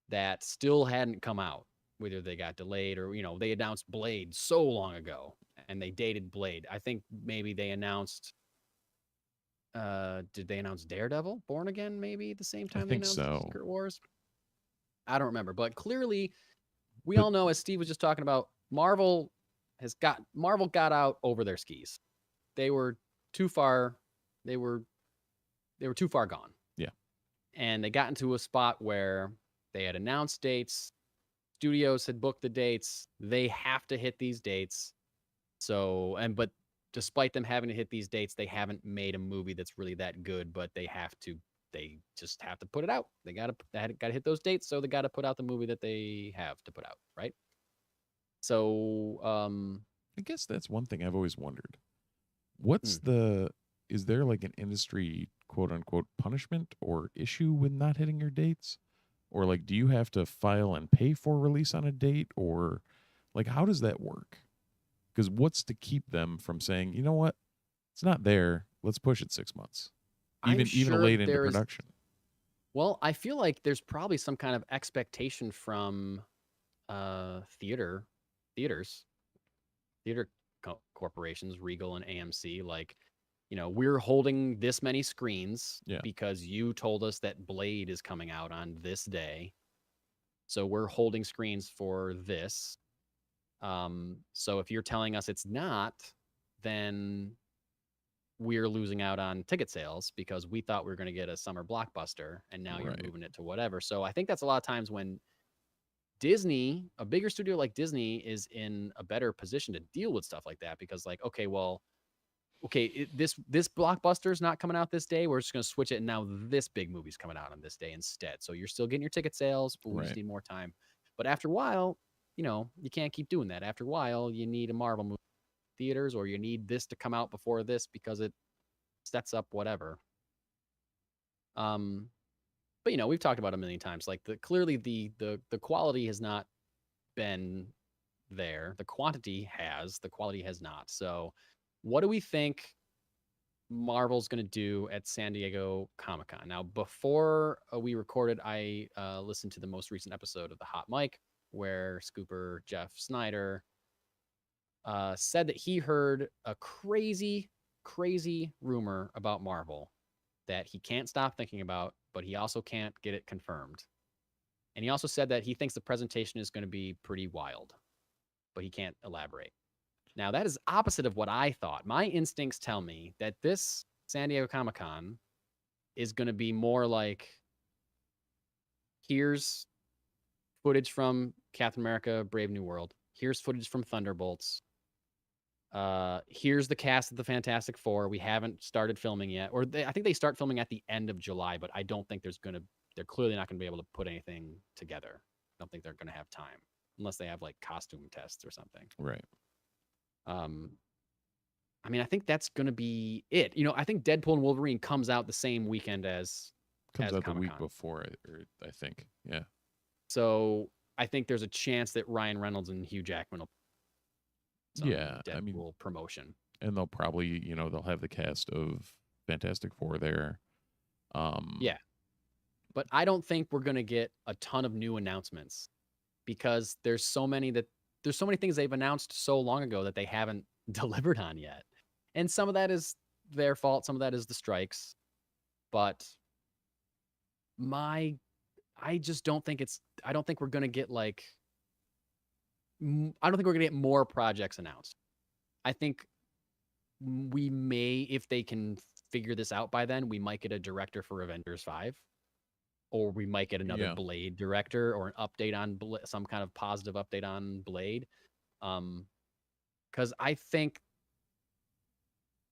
that still hadn't come out. Whether they got delayed or, they announced Blade so long ago and they dated Blade. I think maybe they announced, did they announce Daredevil, Born Again, maybe at the same time they announced Secret Wars? I don't remember, but clearly we all know, as Steve was just talking about, Marvel got out over their skis. They were too far. They were too far gone. Yeah. And they got into a spot where they had announced dates. Studios had booked the dates. They have to hit these dates. But despite them having to hit these dates, they haven't made a movie that's really that good, but they just have to put it out. They got to hit those dates. So they got to put out the movie that they have to put out. Right. So, I guess that's one thing I've always wondered. Is there like an industry quote unquote punishment or issue with not hitting your dates? Or like, do you have to file and pay for release on a date? Or like, how does that work? Because what's to keep them from saying, you know what, it's not there, let's push it 6 months, even late into production? Well, I feel like there's probably some kind of expectation from theater corporations, Regal and AMC, like, we're holding this many screens because you told us that Blade is coming out on this day. So we're holding screens for this. So if you're telling us it's not, then we're losing out on ticket sales because we thought we were going to get a summer blockbuster and now you're moving it to whatever. So I think that's a lot of times when Disney, a bigger studio like Disney, is in a better position to deal with stuff like that because, like, this blockbuster is not coming out this day. We're just going to switch it, and now this big movie's coming out on this day instead. So you're still getting your ticket sales, but we just need more time. But after a while, you can't keep doing that. After a while, you need a Marvel movie in theaters, or you need this to come out before this because it sets up whatever. But we've talked about it a million times. Like, clearly the quality has not been there. The quantity has. The quality has not. So, what do we think Marvel's going to do at San Diego Comic-Con? Now, before we recorded, I listened to the most recent episode of the Hot Mic, where Scooper Jeff Snyder said that he heard a crazy, crazy rumor about Marvel that he can't stop thinking about, but he also can't get it confirmed. And he also said that he thinks the presentation is going to be pretty wild, but he can't elaborate. Now, that is opposite of what I thought. My instincts tell me that this San Diego Comic-Con is going to be more like, here's footage from Captain America, Brave New World. Here's footage from Thunderbolts. Here's the cast of the Fantastic Four. We haven't started filming yet. I think they start filming at the end of July, but I don't think they're clearly not going to be able to put anything together. I don't think they're going to have time unless they have like costume tests or something. Right. I think that's going to be it. I think Deadpool and Wolverine comes out the same weekend as Comes out Comic-Con. the week before it, or I think. Yeah. So I think there's a chance that Ryan Reynolds and Hugh Jackman will Deadpool promotion. And they'll probably, they'll have the cast of Fantastic Four there. Yeah. But I don't think we're going to get a ton of new announcements because there's so many things they've announced so long ago that they haven't delivered on yet. And some of that is their fault. Some of that is the strikes. But I just don't think I don't think we're going to get more projects announced. I think we may, if they can figure this out by then, we might get a director for Avengers 5. or we might get another Yeah. Blade director or an update on some kind of positive update on Blade. Because I think,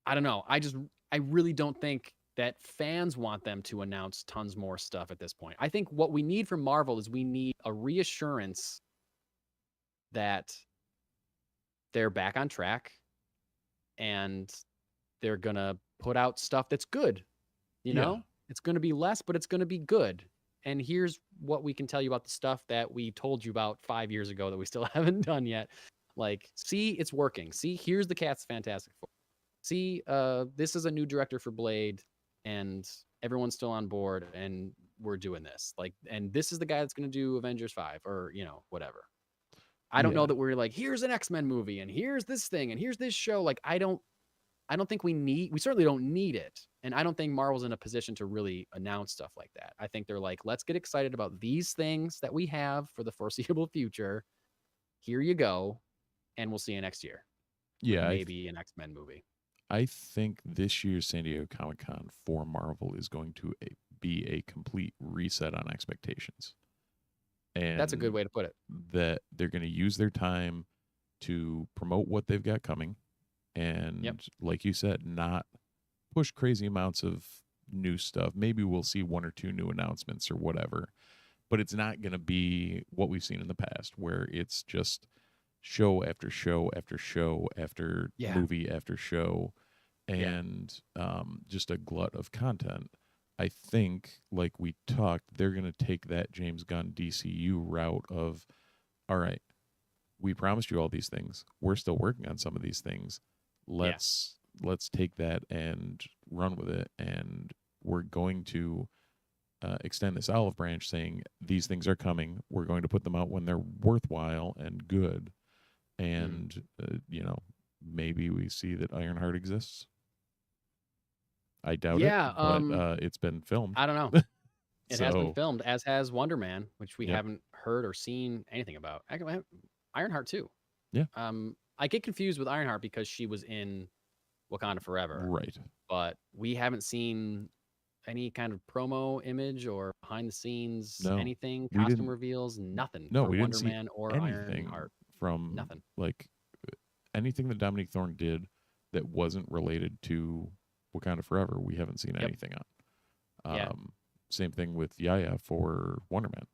I don't know, I really don't think that fans want them to announce tons more stuff at this point. I think what we need from Marvel is we need a reassurance that they're back on track and they're gonna put out stuff that's good. You Yeah. know, it's gonna be less, but it's gonna be good. And here's what we can tell you about the stuff that we told you about 5 years ago that we still haven't done yet. Like, see, it's working. See, here's the Cat's Fantastic Four. See, this is a new director for Blade, and everyone's still on board, and we're doing this. Like, and this is the guy that's gonna do Avengers 5, or whatever. I don't know Yeah. that we're like, here's an X-Men movie, and here's this thing, and here's this show. Like, I don't think we certainly don't need it. And I don't think Marvel's in a position to really announce stuff like that. I think they're like, let's get excited about these things that we have for the foreseeable future. Here you go. And we'll see you next year. Yeah. Maybe an X-Men movie. I think this year's San Diego Comic-Con for Marvel is going to be a complete reset on expectations. And that's a good way to put it. That they're going to use their time to promote what they've got coming. And like you said, not push crazy amounts of new stuff. Maybe we'll see 1 or 2 new announcements or whatever, but it's not going to be what we've seen in the past, where it's just show after show after show after movie after show, and just a glut of content. I think, like we talked, they're going to take that James Gunn DCU route of, all right, we promised you all these things. We're still working on some of these things. Let's take that and run with it, and we're going to extend this olive branch, saying these things are coming. We're going to put them out when they're worthwhile and good, and maybe we see that Ironheart exists. I doubt it, but it's been filmed. I don't know. It has been filmed, as has Wonder Man, which we haven't heard or seen anything about. Ironheart too. Yeah. I get confused with Ironheart because she was in Wakanda Forever. Right. But we haven't seen any kind of promo image or behind the scenes, anything, costume reveals, nothing. No, for we Wonder didn't see Man or anything Ironheart. from nothing. Like anything that Dominique Thorne did that wasn't related to Wakanda Forever. We haven't seen anything on. Same thing with Yaya for Wonder Man.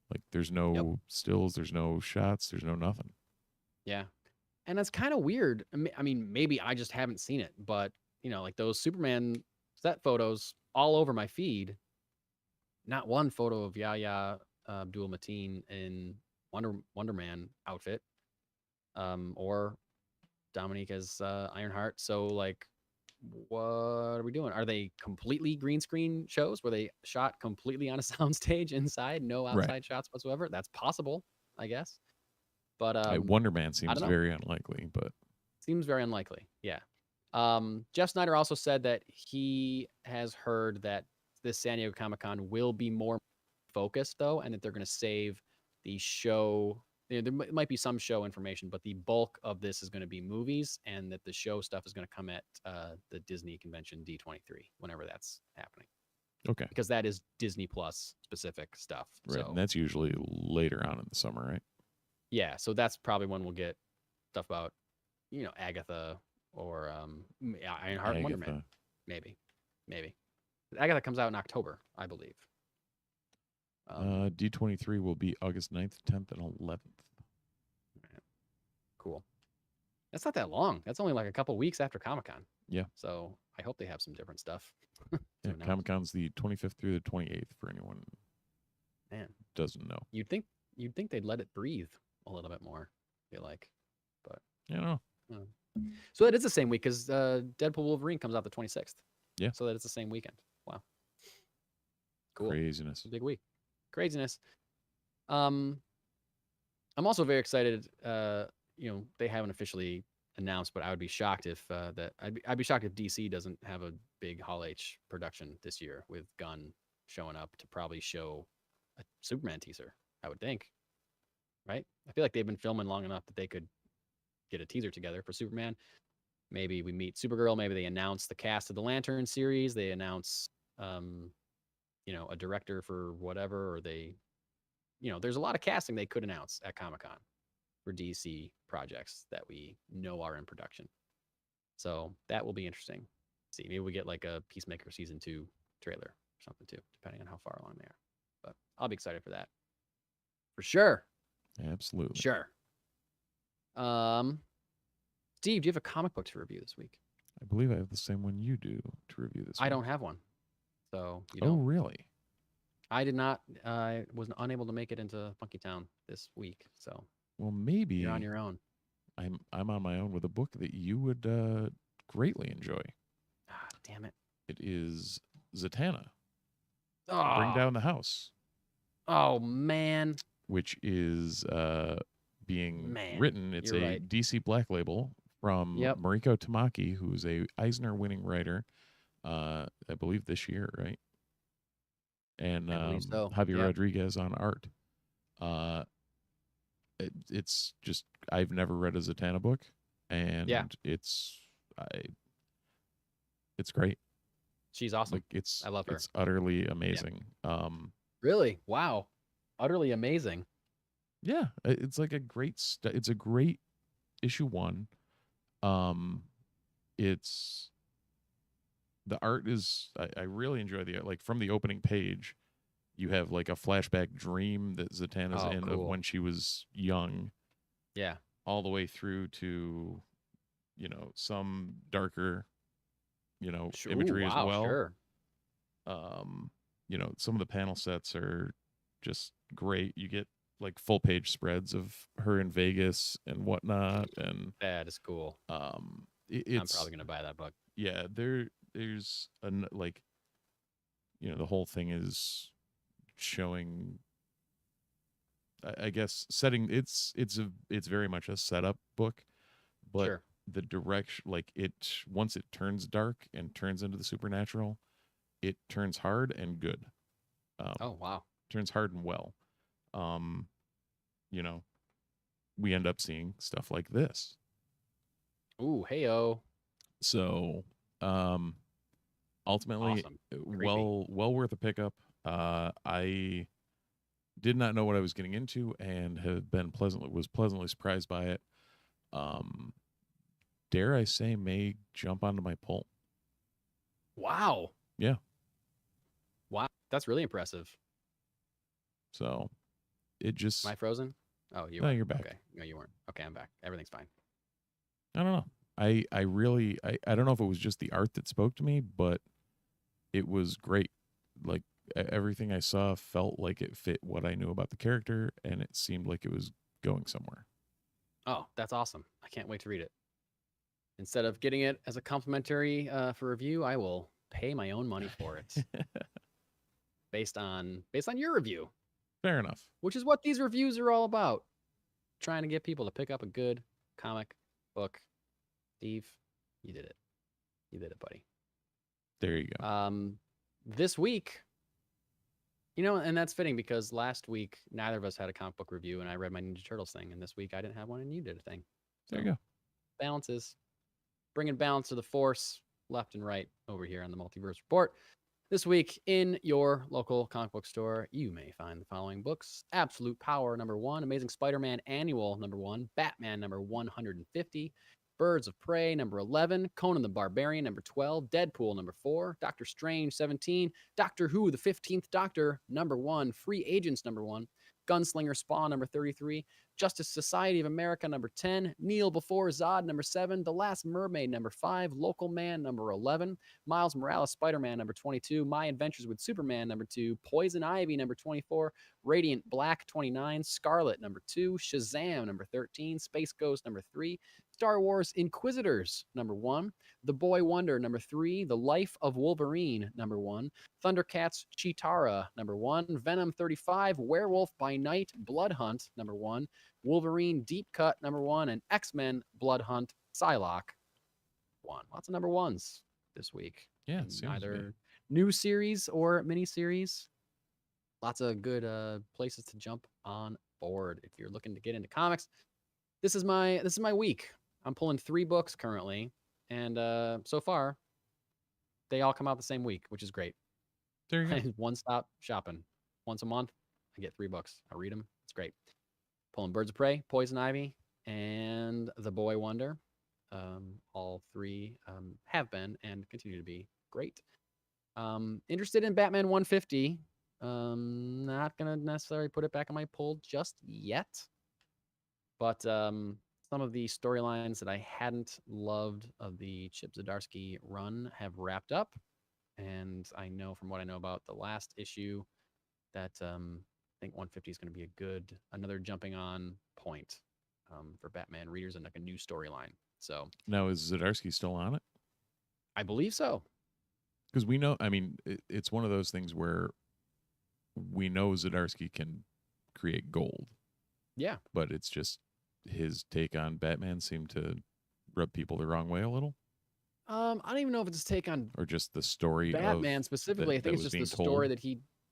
Like there's no stills, there's no shots, there's no nothing. Yeah. And that's kind of weird. I mean, maybe I just haven't seen it, but like those Superman set photos all over my feed. Not one photo of Yahya Abdul Mateen in Wonder Man outfit, or Dominique as Ironheart. So like, what are we doing? Are they completely green screen shows? Were they shot completely on a soundstage inside, no outside shots whatsoever? That's possible, I guess. But Wonder Man seems very unlikely, but seems very unlikely. Yeah. Jeff Snyder also said that he has heard that this San Diego Comic-Con will be more focused though, and that they're going to save the show. There might be some show information, but the bulk of this is going to be movies, and that the show stuff is going to come at the Disney convention D23 whenever that's happening. Okay. Because that is Disney Plus specific stuff. Right. So. And that's usually later on in the summer, right? Yeah. So that's probably when we'll get stuff about, Agatha or Ironheart and Wonder Man. Maybe. Agatha comes out in October, I believe. D23 will be August 9th, 10th, and 11th. Right. Cool. That's not that long. That's only like a couple weeks after Comic-Con. Yeah. So I hope they have some different stuff. Yeah, Comic-Con's the 25th through the 28th for anyone doesn't know. You'd think they'd let it breathe a little bit more, I feel like. But so that is the same week because Deadpool Wolverine comes out the 26th. Yeah. So that it's the same weekend. Wow. Cool. Craziness. Big week. Craziness. I'm also very excited. They haven't officially announced, but I would be shocked if I'd be shocked if DC doesn't have a big Hall H production this year with Gunn showing up to probably show a Superman teaser. I would think, right? I feel like they've been filming long enough that they could get a teaser together for Superman. Maybe we meet Supergirl. Maybe they announce the cast of the Lantern series. They announce, a director for whatever, or they, there's a lot of casting they could announce at Comic-Con for DC projects that we know are in production. So that will be interesting. See, maybe we get like a Peacemaker season 2 trailer or something too, depending on how far along they are. But I'll be excited for that. For sure. Absolutely. Sure. Steve, do you have a comic book to review this week? I believe I have the same one you do to review this I week. don't have one. So you Oh, don't. really? I did not. I was unable to make it into Funky Town this week. So Well, maybe you're on your own. I'm on my own with a book that you would greatly enjoy. Ah, damn it. It is Zatanna, Oh, Bring Down the House, oh man. which is being Man, written. It's you're a right. DC Black Label from Yep. Mariko Tamaki, who's a Eisner-winning writer, I believe this year, right? And I believe so. Javier Yep. Rodriguez on art. It's just, I've never read a Zatanna book, and it's great. She's awesome. Like I love her. It's utterly amazing. Really? Wow. Utterly amazing. Yeah, it's like a great. It's a great issue 1. It's the art is. I really enjoy the art. Like from the opening page, you have like a flashback dream that Zatanna's in of cool. when she was young. Yeah. All the way through to, some darker, imagery as well. Sure. Some of the panel sets are just great. You get like full page spreads of her in Vegas and whatnot, and That is cool. it's I'm probably gonna buy that book. Yeah, there's like, the whole thing is showing, I guess, setting. It's very much a setup book, but Sure. the direction, like once it turns dark and turns into the supernatural, it turns hard and good. Oh wow. Turns hard and well. We end up seeing stuff like this. Ooh, heyo. So, ultimately, Awesome. well worth a pickup. I did not know what I was getting into, and was pleasantly surprised by it. Dare I say, may jump onto my pull. Wow. Yeah. Wow. That's really impressive. So, it just. Am I frozen? Oh, you. No, are. you're back. Okay. No, you weren't. Okay, I'm back. Everything's fine. I don't know. I really I don't know if it was just the art that spoke to me, but it was great. Like everything I saw felt like it fit what I knew about the character, and it seemed like it was going somewhere. Oh, that's awesome. I can't wait to read it. Instead of getting it as a complimentary for review, I will pay my own money for it. based on your review. Fair enough. Which is what these reviews are all about. Trying to get people to pick up a good comic book. Steve, you did it. You did it, buddy. There you go. This week, and that's fitting because last week neither of us had a comic book review, and I read my Ninja Turtles thing, and this week I didn't have one, and you did a thing. So, there you go. Balances, bringing balance to the force, left and right over here on the Multiverse Report. This week in your local comic book store, you may find the following books: Absolute Power #1, Amazing Spider-Man Annual #1, Batman #150. Birds of Prey #11, Conan the Barbarian #12, Deadpool #4, Doctor Strange 17, Doctor Who the 15th Doctor #1, Free Agents #1, Gunslinger Spawn #33, Justice Society of America #10, Kneel Before Zod #7, The Last Mermaid #5, Local Man #11, Miles Morales Spider-Man #22, My Adventures with Superman #2, Poison Ivy #24, Radiant Black 29, Scarlet #2, Shazam #13, Space Ghost #3, Star Wars Inquisitors #1, The Boy Wonder #3, The Life of Wolverine #1, Thundercats Chitara #1, Venom 35, Werewolf by Night Blood Hunt #1, Wolverine Deep Cut #1, and X-Men Blood Hunt Psylocke 1. Lots of #1s this week. Yeah, it seems either new series or mini series. Lots of good places to jump on board if you're looking to get into comics. This is my week. I'm pulling 3 books currently, and so far they all come out the same week, which is great. There you go. One-stop shopping. Once a month, I get 3 books. I read them. It's great. Pulling Birds of Prey, Poison Ivy, and The Boy Wonder. All 3 have been and continue to be great. Interested in Batman 150. Not gonna necessarily put it back on my pull just yet, but some of the storylines that I hadn't loved of the Chip Zdarsky run have wrapped up, and I know from what I know about the last issue that I think 150 is going to be another jumping on point for Batman readers and like a new storyline. So Now, is Zdarsky still on it? I believe so. Because we know, I mean, it's one of those things where we know Zdarsky can create gold. Yeah. But it's just his take on Batman seemed to rub people the wrong way a little. I don't even know if it's his take on or just the story Batman specifically. I think it's just the story told.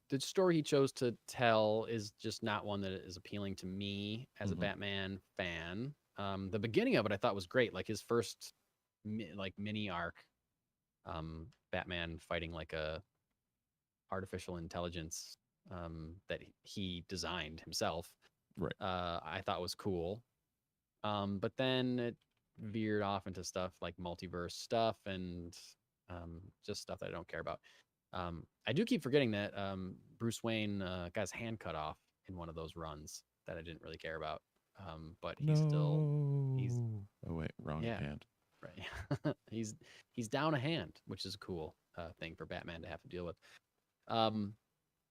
the story he chose to tell is just not one that is appealing to me as a Batman fan. The beginning of it I thought was great, like his first mini arc, Batman fighting like a artificial intelligence that he designed himself. Right. I thought was cool. But then it veered off into stuff like multiverse stuff and just stuff that I don't care about. I do keep forgetting that Bruce Wayne got his hand cut off in one of those runs that I didn't really care about. But he's Oh wait, wrong hand. Right. he's down a hand, which is a cool thing for Batman to have to deal with.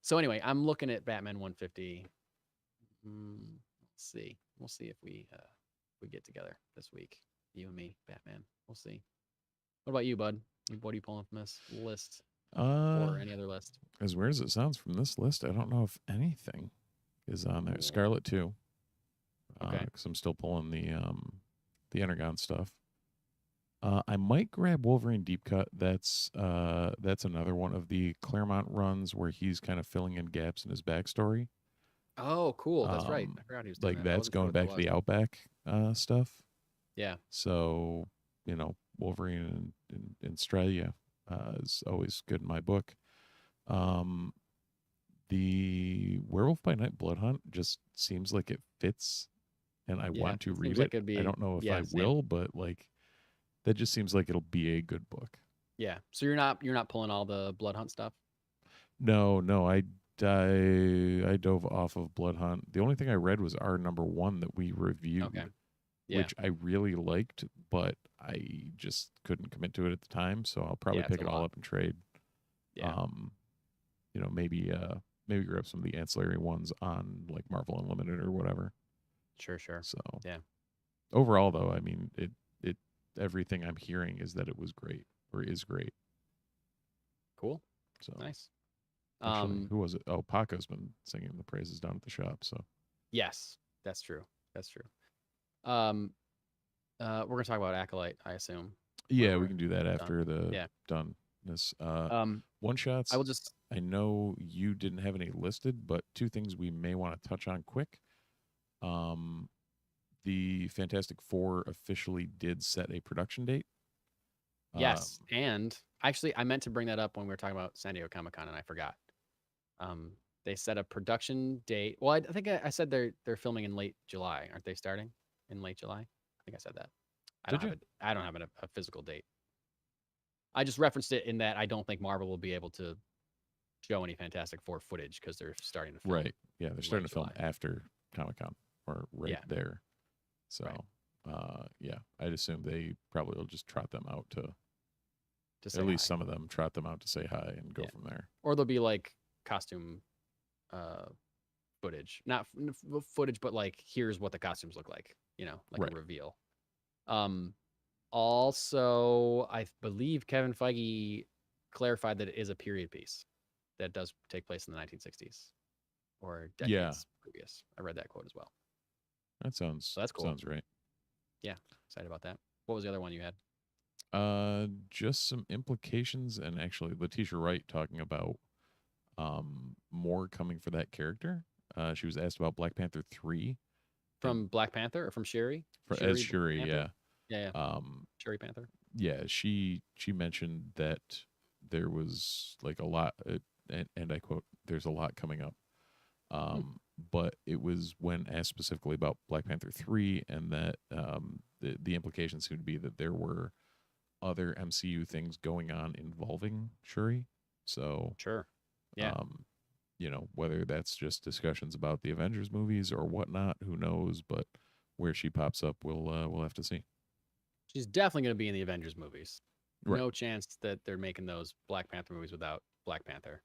So anyway, I'm looking at Batman 150. Let's see. We'll see if we get together this week. You and me, Batman. We'll see. What about you, bud? What are you pulling from this list? Or any other list? As weird as it sounds from this list, I don't know if anything is on there. Scarlet 2. Okay. Because I'm still pulling the Energon stuff. I might grab Wolverine Deep Cut. That's another one of the Claremont runs where he's kind of filling in gaps in his backstory. Oh, cool. That's right. I forgot he was doing like that. that's going back to the Outback stuff. Yeah. So, Wolverine in Australia is always good in my book. The Werewolf by Night Blood Hunt just seems like it fits, and I want to read it. I don't know if I will, but like that just seems like it'll be a good book. Yeah. So you're not pulling all the Blood Hunt stuff? No, I dove off of Blood Hunt. The only thing I read was our #1 that we reviewed, which I really liked, but I just couldn't commit to it at the time. So I'll probably pick it all up and trade. Yeah. Maybe grab some of the ancillary ones on like Marvel Unlimited or whatever. Sure. So yeah. Overall, though, I mean, it everything I'm hearing is that it was great or is great. Cool. So nice. Actually, who was it? Oh, Paco's been singing the praises down at the shop. So yes, that's true. We're gonna talk about Acolyte, I assume. Yeah, we can do that after done. This one shots. I know you didn't have any listed, but 2 things we may want to touch on quick. The Fantastic Four officially did set a production date. Yes, and actually, I meant to bring that up when we were talking about San Diego Comic-Con, and I forgot. They set a production date. Well, I think I said they're filming in late July. Aren't they starting in late July? I think I said that. I don't have a physical date. I just referenced it in that I don't think Marvel will be able to show any Fantastic Four footage because they're starting to film. Right. Yeah, they're starting to film after Comic-Con or there. So, I'd assume they probably will just trot them out to at least some of them trot them out to say hi and go from there. Or there'll be like costume footage, not footage, but like here's what the costumes look like, like a reveal. Also, I believe Kevin Feige clarified that it is a period piece that does take place in the 1960s or decades previous. I read that quote as well. That sounds so that's cool. Sounds right. Yeah, excited about that. What was the other one you had? Just some implications, and actually Letitia Wright talking about more coming for that character. She was asked about Black Panther 3. From Black Panther or from Shuri? As Shuri, yeah. Shuri Panther. Yeah, she mentioned that there was like a lot. and I quote, "There's a lot coming up." But it was when asked specifically about Black Panther 3, and that the implication seemed to be that there were other MCU things going on involving Shuri. So Sure. Yeah. Whether that's just discussions about the Avengers movies or whatnot, who knows? But where she pops up, we'll have to see. She's definitely going to be in the Avengers movies. Right. No chance that they're making those Black Panther movies without Black Panther.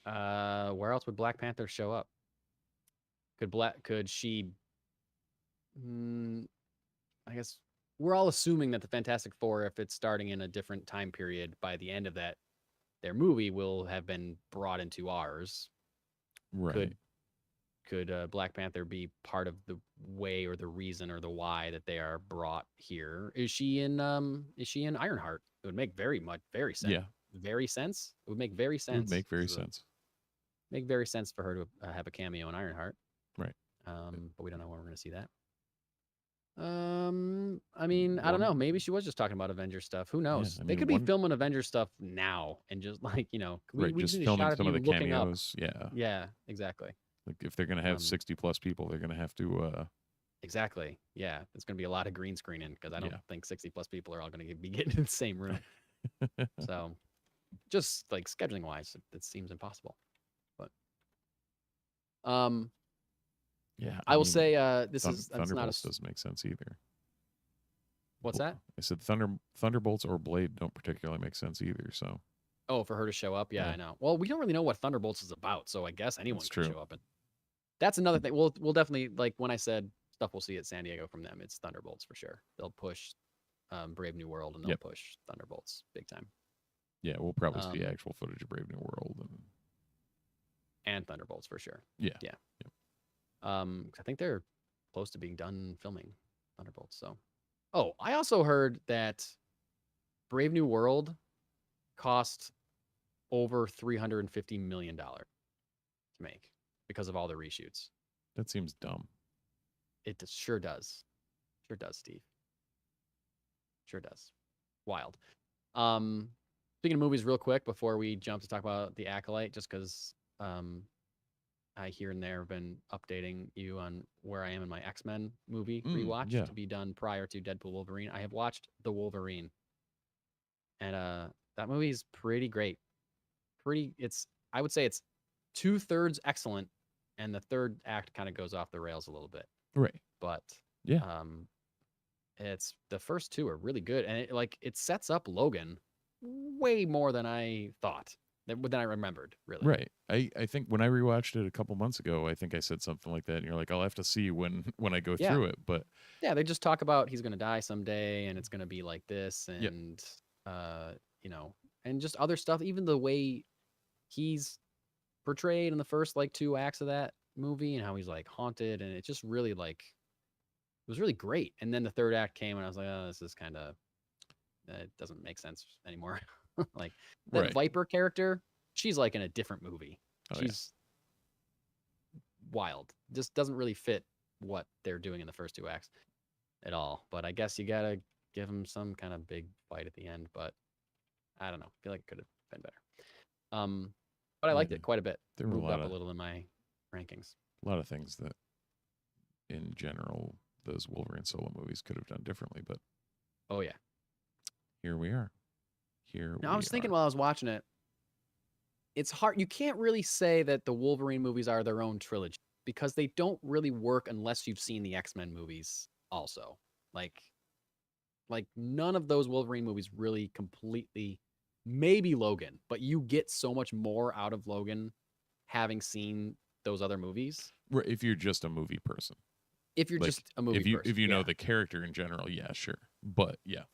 Where else would Black Panther show up? Could she? I guess we're all assuming that the Fantastic Four, if it's starting in a different time period, by the end of that, their movie will have been brought into ours. Right. Could Black Panther be part of the way or the reason or the why that they are brought here? Is she in Ironheart? It would make very sense. Yeah. Very sense. It would make very sense. It would make very sense. Make very sense for her to have a cameo in Ironheart. Right. But we don't know when we're going to see that. I mean, I don't know. Maybe she was just talking about Avengers stuff. Who knows? Yeah, they could be filming Avengers stuff now and just like, right, we just need a filming shot of some of you the looking up. cameos. Yeah. Yeah, exactly. Like if they're gonna have 60 plus people, they're gonna have to. Exactly. Yeah, it's gonna be a lot of green screening because I don't Yeah. think 60 plus people are all gonna be getting in the same room. So, just like scheduling wise, it seems impossible. But, Yeah. I will mean, say that's not Thunderbolts doesn't make sense either. What's that? I said Thunderbolts or Blade don't particularly make sense either. So. Oh, for her to show up? Yeah, Yeah. I know. Well, we don't really know what Thunderbolts is about, so I guess anyone That's can true. show up. And that's another thing. We'll definitely, like when I said stuff we'll see at San Diego from them, it's Thunderbolts for sure. They'll push Brave New World and they'll push Thunderbolts big time. Yeah, we'll probably see actual footage of Brave New World and Thunderbolts for sure. Yeah. Yeah. Yep. I think they're close to being done filming Thunderbolts. So, I also heard that Brave New World cost over $350 million to make because of all the reshoots. That seems dumb. It sure does. Sure does, Steve. Sure does. Wild. Speaking of movies real quick before we jump to talk about The Acolyte, just because I here and there have been updating you on where I am in my X-Men movie rewatch to be done prior to Deadpool Wolverine. I have watched The Wolverine. And that movie is pretty great. I would say it's 2/3 excellent, and the third act kind of goes off the rails a little bit. Right. But yeah, it's the first two are really good, and it sets up Logan way more than I thought, than I remembered, really. Right. I think when I rewatched it a couple months ago, I think I said something like that, and you're like, I'll have to see when I go through it. But yeah, they just talk about he's gonna die someday, and it's gonna be like this, and and just other stuff. Even the way he's portrayed in the first 2 acts of that movie, and how he's haunted, and it just really it was really great. And then the third act came, and I was like, oh, this is kind of it doesn't make sense anymore. That Viper character, she's in a different movie. She's wild. Just doesn't really fit what they're doing in the first 2 acts at all. But I guess you gotta give him some kind of big fight at the end. But I don't know. I feel like it could have been better. But I liked it quite a bit. There were moved up a little in my rankings. A lot of things that, in general, those Wolverine solo movies could have done differently. But oh yeah, here we are. I was thinking while I was watching it, it's hard. You can't really say that the Wolverine movies are their own trilogy because they don't really work unless you've seen the X-Men movies also. Like none of those Wolverine movies really completely, maybe Logan, but you get so much more out of Logan having seen those other movies. Right, if you're just a movie person. If you're just a movie person. If you know the character in general, yeah, sure. But yeah.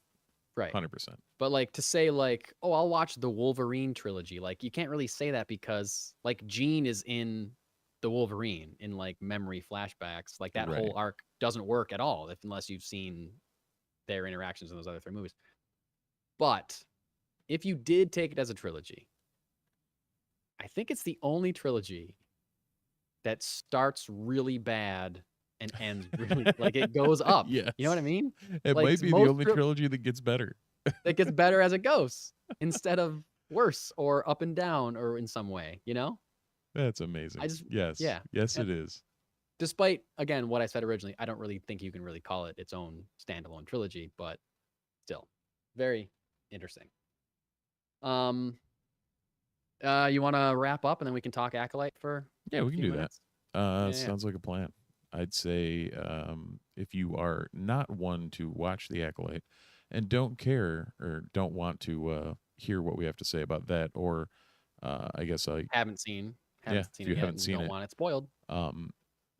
Right. 100%. But to say I'll watch the Wolverine trilogy. You can't really say that because Jean is in the Wolverine in memory flashbacks. That whole arc doesn't work at all unless you've seen their interactions in those other 3 movies. But if you did take it as a trilogy, I think it's the only trilogy that starts really bad and ends really it goes up. Yes. You know what I mean? It might be the only trilogy that gets better. It gets better as it goes instead of worse or up and down or in some way, you know? That's amazing. I just Yes. yeah. Yes, And it is. despite again what I said originally, I don't really think you can really call it its own standalone trilogy, but still very interesting. You want to wrap up and then we can talk Acolyte for Yeah, we a can few do that. minutes? Yeah. Sounds like a plan. I'd say if you are not one to watch The Acolyte and don't care or don't want to hear what we have to say about that, or I guess Haven't seen if it you yet haven't and seen don't it, want it spoiled. um,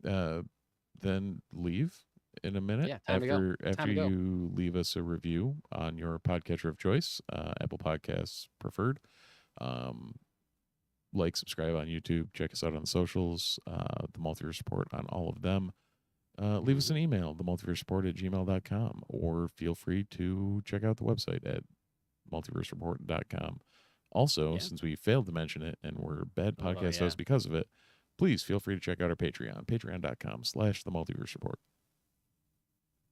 then leave in a minute Yeah, time to go. Time after to go. you leave us a review on your podcatcher of choice, Apple Podcasts preferred. Like, subscribe on YouTube, check us out on the socials, the Multiverse Report on all of them. Leave us an email, themultiversereport@gmail.com, or feel free to check out the website at multiversereport.com. Also, since we failed to mention it and we're bad podcast hosts because of it, please feel free to check out our Patreon, patreon.com/themultiversereport.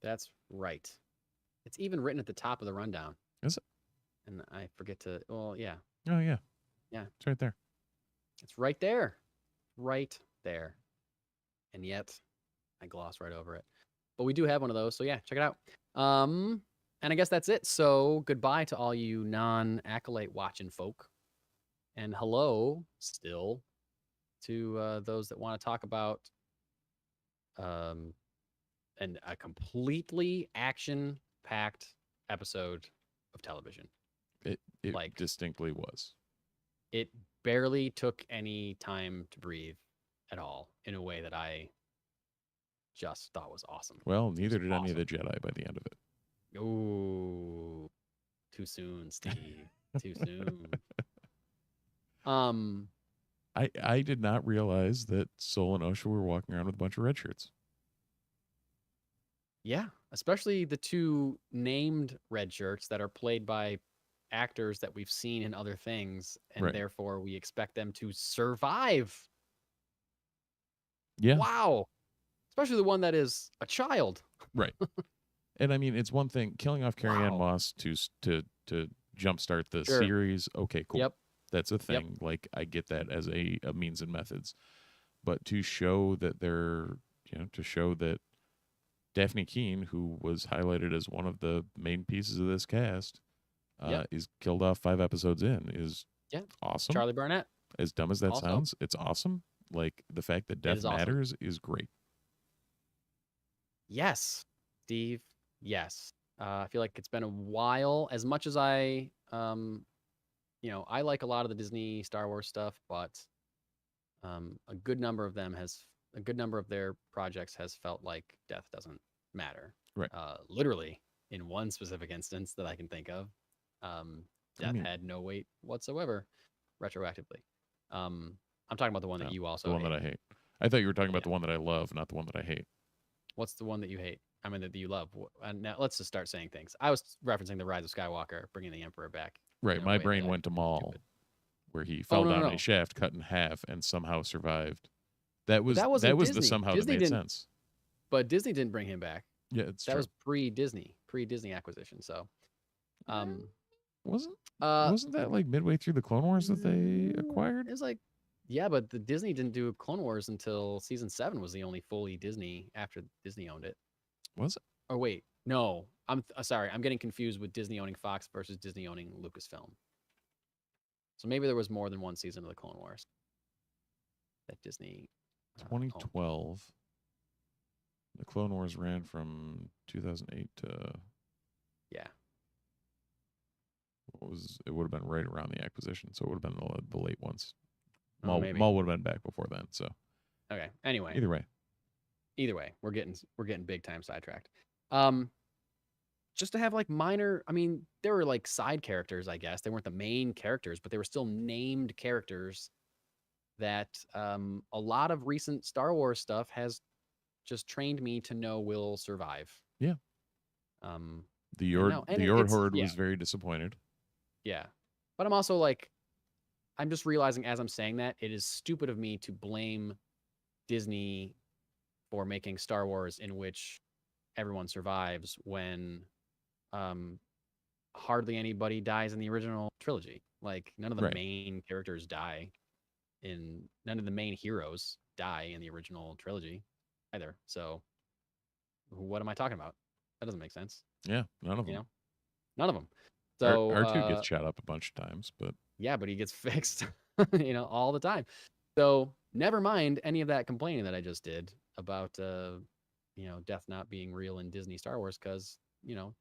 That's right. It's even written at the top of the rundown. Is it? And I forget to, well, yeah. Oh, yeah. Yeah. It's right there. It's right there. Right there. And yet, I gloss right over it. But we do have one of those, so yeah, check it out. And I guess that's it. So goodbye to all you non-Acolyte watching folk. And hello, still, to those that want to talk about and a completely action-packed episode of television. It like, distinctly was. It barely took any time to breathe at all in a way that I just thought was awesome. Well, neither did any of the Jedi by the end of it. Ooh, too soon, Steve. Too soon. I did not realize that Sol and Osha were walking around with a bunch of red shirts. Yeah, especially the two named red shirts that are played by actors that we've seen in other things, and therefore we expect them to survive. Yeah. Wow. Especially the one that is a child. Right. And I mean, it's one thing killing off Carrie-Anne Moss to jumpstart the series. Okay, cool. Yep. That's a thing. Like, I get that as a means and methods. But to show that to show that Daphne Keane, who was highlighted as one of the main pieces of this cast, is killed off 5 episodes in is awesome. Charlie Barnett. As dumb as that sounds, it's awesome. Like, the fact that death matters is great. Yes, Steve. Yes. I feel like it's been a while. As much as I like a lot of the Disney Star Wars stuff, but a good number of their projects has felt like death doesn't matter. Right. Literally, in one specific instance that I can think of, death had no weight whatsoever, retroactively. I'm talking about the one that you also the one that I hate. I thought you were talking about the one that I love, not the one that I hate. What's the one that you hate? I mean, that you love. And now let's just start saying things. I was referencing the Rise of Skywalker, bringing the Emperor back. Right. My brain went to Maul, where he fell down a shaft, cut in half, and somehow survived. That was the somehow Disney that made sense. But Disney didn't bring him back. Yeah, it's that true. was pre-Disney acquisition. So, wasn't that like midway through the Clone Wars that they acquired? It was like, yeah, but the Disney didn't do Clone Wars until season 7 was the only fully Disney after Disney owned it. Was it? Oh wait, no, I'm sorry, I'm getting confused with Disney owning Fox versus Disney owning Lucasfilm. So maybe there was more than one season of the Clone Wars that Disney. 2012. The Clone Wars ran from 2008 to. Yeah. It would have been right around the acquisition, so it would have been the late ones. Maul would have been back before then. So. Okay. Anyway. Either way, we're getting big time sidetracked. Just to have like minor, I mean, there were like side characters, I guess. They weren't the main characters, but they were still named characters that a lot of recent Star Wars stuff has just trained me to know will survive. Yeah. The Yord Horde was very disappointed. Yeah. But I'm also like, I'm just realizing as I'm saying that it is stupid of me to blame Disney for making Star Wars in which everyone survives when hardly anybody dies in the original trilogy. Like none of the Right. main characters die none of the main heroes die in the original trilogy either. So what am I talking about? That doesn't make sense. Yeah, none of You them. know, none of them. R So R2 gets shot up a bunch of times, but yeah, but he gets fixed, all the time. So never mind any of that complaining that I just did about, death not being real in Disney Star Wars, because,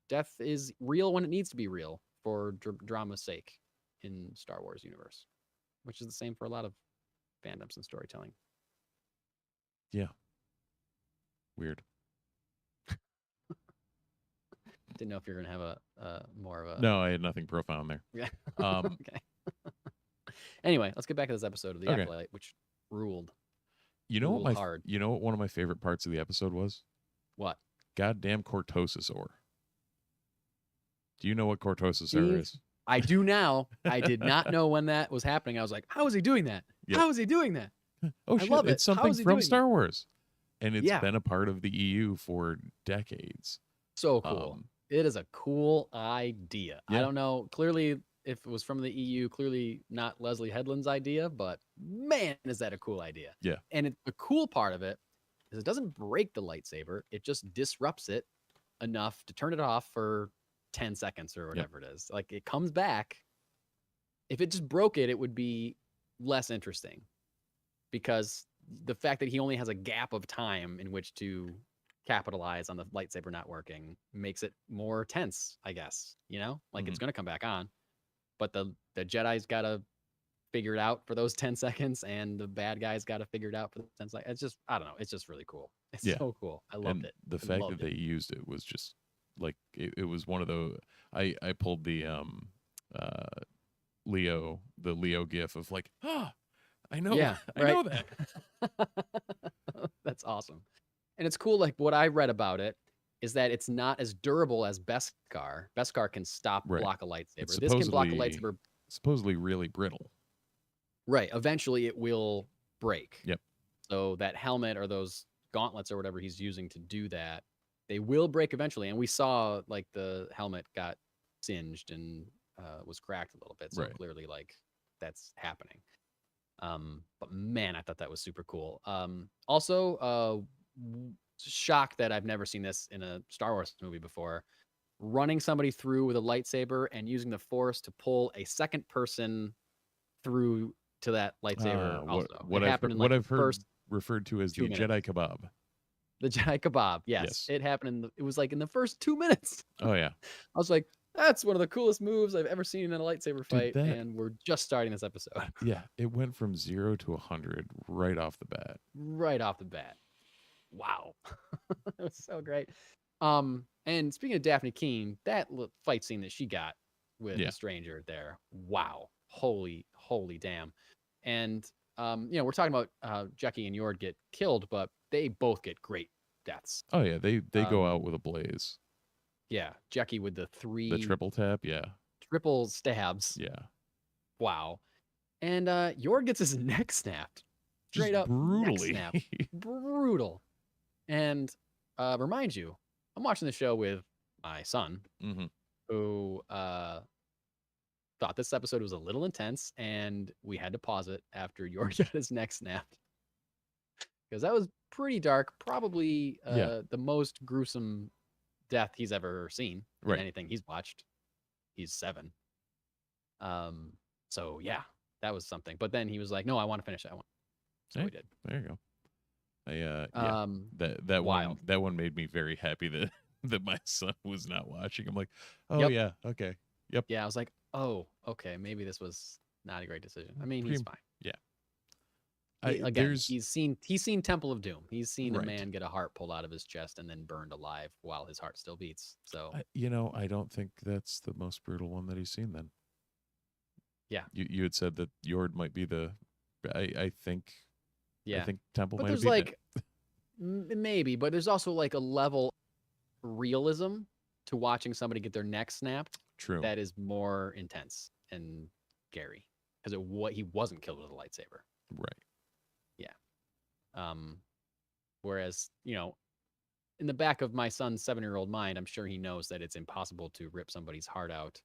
death is real when it needs to be real for drama's sake in Star Wars universe, which is the same for a lot of fandoms and storytelling. yeah. Weird. Didn't know if you're going to have a more of a... No, I had nothing profound there. Yeah. Um, Okay. Anyway, let's get back to this episode of The Okay. Acolyte, which ruled. you know what Ruled my hard. you know what one of my favorite parts of the episode was? What? Goddamn Cortosasaur. Do you know what Cortosasaur Steve? is? I do now. I did not know when that was happening. I was like, how is he doing that? Yep. How is he doing that? Oh I shit! love it. It's How something is he from doing Star Wars, and it's Yeah. been a part of the EU for decades. So cool. Um, It is a cool idea. I Yeah. don't know. Clearly, if it was from the EU, clearly not Leslie Headland's idea, but man, is that a cool idea. Yeah. And the cool part of it is it doesn't break the lightsaber. It just disrupts it enough to turn it off for 10 seconds or whatever it is. Like it comes back. If it just broke it, it would be less interesting, because the fact that he only has a gap of time in which to capitalize on the lightsaber not working makes it more tense, I guess. Like it's going to come back on, but the Jedi's got to figure it out for those 10 seconds, and the bad guys got to figure it out for the 10 seconds. It's just, I don't know. It's just really cool. It's Yeah. so cool. I loved and it. the I fact loved that they used it was just like it was one of those. I pulled the Leo gif of like, I know, Yeah, I know that. That's awesome. And it's cool. Like what I read about it is that it's not as durable as Beskar. Beskar can stop, Right. block a lightsaber. It's This can block a supposedly- lightsaber. Supposedly really brittle. Right. Eventually it will break. Yep. So that helmet or those gauntlets or whatever he's using to do that, they will break eventually. And we saw like the helmet got singed and was cracked a little bit. So Right. clearly like that's happening. But man, I thought that was super cool. Also, shocked that I've never seen this in a Star Wars movie before. Running somebody through with a lightsaber and using the Force to pull a second person through to that lightsaber. Also, What it I've happened heard, in what like I've the heard first referred to as 2 the minutes. Jedi kebab. The Jedi kebab. Yes, it happened it was like in the first 2 minutes. Oh yeah, I was like, that's one of the coolest moves I've ever seen in a lightsaber fight, that- and we're just starting this episode. yeah. It went from 0 to 100 right off the bat. Right off the bat. Wow. It was so great. And speaking of Daphne Keene, that fight scene that she got with Yeah. the stranger there. Wow. Holy damn. And we're talking about Jackie and Yord get killed, but they both get great deaths. Oh yeah, they go out with a blaze. Yeah. Jackie with the The triple tap, yeah, triple stabs. yeah. Wow. And Yord gets his neck snapped. Straight Just up neck brutally. snap. Brutal. And remind you, I'm watching the show with my son, hmm who thought this episode was a little intense, and we had to pause it after Yord got his neck snapped, because that was pretty dark. Probably the most gruesome death he's ever seen in Right. anything he's watched. He's 7. So yeah, that was something. But then he was like, "No, I want to finish that one." So Hey. we did. There you go. Yeah. That wild. one made me very happy that that my son was not watching. I'm like, oh Yep. yeah, okay, Yeah, I was like, "Oh, okay, maybe this was not a great decision." I mean, he's fine. Again, there's he's seen Temple of Doom. He's seen a Right. man get a heart pulled out of his chest and then burned alive while his heart still beats. So I don't think that's the most brutal one that he's seen. Then, Yeah. you had said that Yord might be the. I think. yeah, I think Temple but might there's have like maybe, but there's also like a level of realism to watching somebody get their neck snapped true. that is more intense and scary, because he wasn't killed with a lightsaber. Right. Whereas, in the back of my son's 7-year-old mind, I'm sure he knows that it's impossible to rip somebody's heart out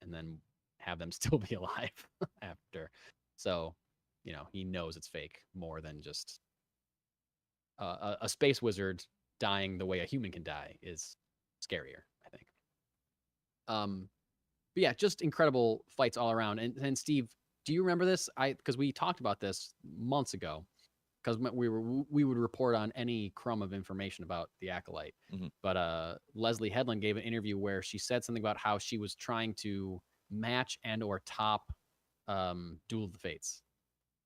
and then have them still be alive after. So, he knows it's fake more than just a space wizard dying the way a human can die is scarier, I think. But yeah, just incredible fights all around. And Steve, do you remember this? Because we talked about this months ago. Because we would report on any crumb of information about the Acolyte. Mhm. But Leslie Headland gave an interview where she said something about how she was trying to match and or top Duel of the Fates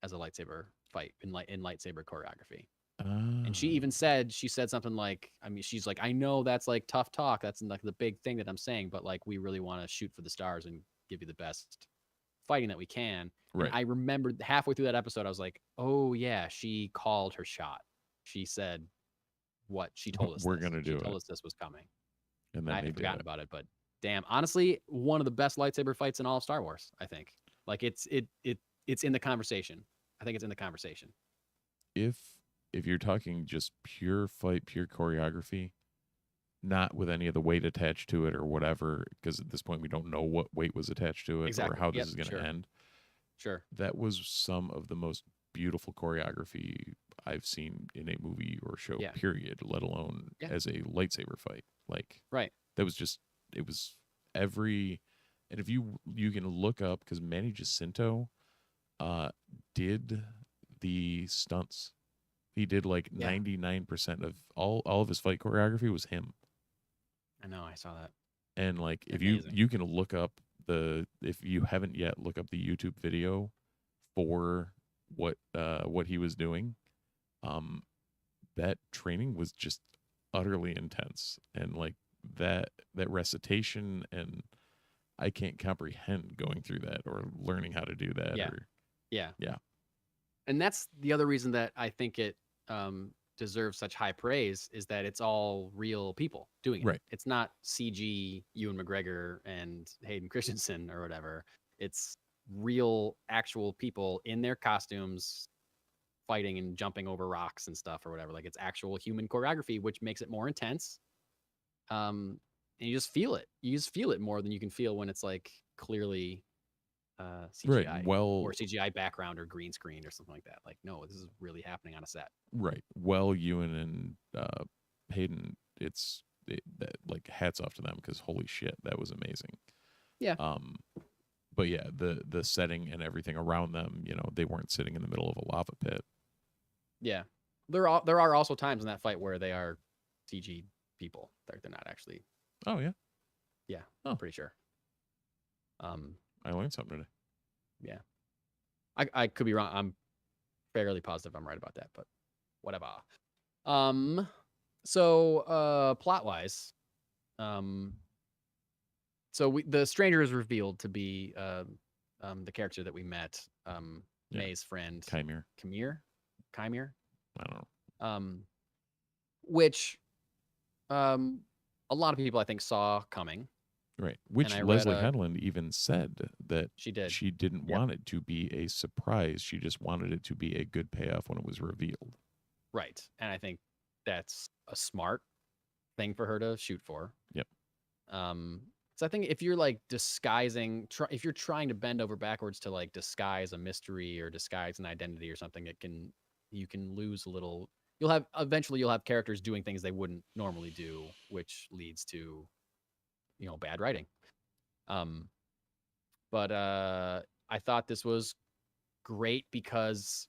as a lightsaber fight in lightsaber choreography. And she said something like, I mean, she's like, I know that's like tough talk. That's like the big thing that I'm saying, but like we really want to shoot for the stars and give you the best fighting that we can. Right. And I remembered halfway through that episode, I was like, oh yeah, she called her shot. She said what she told us. We're gonna do it. She told us this was coming. And then I they had did forgotten it. about it, but damn, honestly, one of the best lightsaber fights in all of Star Wars, I think. Like it's in the conversation. I think it's in the conversation. If you're talking just pure fight, pure choreography, not with any of the weight attached to it or whatever, because at this point we don't know what weight was attached to it Exactly. or how this Yep, is going to sure. end. Sure. That was some of the most beautiful choreography I've seen in a movie or show, Yeah. period, let alone Yeah. as a lightsaber fight. Like, Right. that was just, it was every, and if you can look up, because Manny Jacinto did the stunts. He did like Yeah. 99% of all of his fight choreography was him. I know, I saw that. And like if Amazing. you can look up if you haven't yet, look up the YouTube video for what he was doing. That training was just utterly intense, and like that recitation, and I can't comprehend going through that or learning how to do that. Yeah. Or, Yeah. Yeah. And that's the other reason that I think it deserves such high praise is that it's all real people doing it. Right. It's not CG Ewan McGregor and Hayden Christensen or whatever. It's real, actual people in their costumes fighting and jumping over rocks and stuff or whatever. Like it's actual human choreography, which makes it more intense. And you just feel it. You just feel it more than you can feel when it's like clearly CGI, Right. Well, or CGI background or green screen or something like that. Like, no, this is really happening on a set. right. Well, Ewan and Hayden, like hats off to them, because holy shit, that was amazing. Yeah. But yeah, the setting and everything around them, they weren't sitting in the middle of a lava pit. Yeah. There are also times in that fight where they are CG people. They're not actually. Oh yeah. Yeah. Oh. I'm pretty sure. I learned something today. Yeah. I could be wrong. I'm fairly positive I'm right about that, but whatever. So plot wise, so the stranger is revealed to be the character that we met, May's friend, Chimere. Chimere. I don't know. Which a lot of people I think saw coming. Right. Which I Leslie read, Headland even said that she did. she didn't Yep. want it to be a surprise. She just wanted it to be a good payoff when it was revealed. Right. And I think that's a smart thing for her to shoot for. Yep. So I think if you're like disguising, if you're trying to bend over backwards to like disguise a mystery or disguise an identity or something, you can lose a little. Eventually you'll have characters doing things they wouldn't normally do, which leads to, bad writing. But I thought this was great because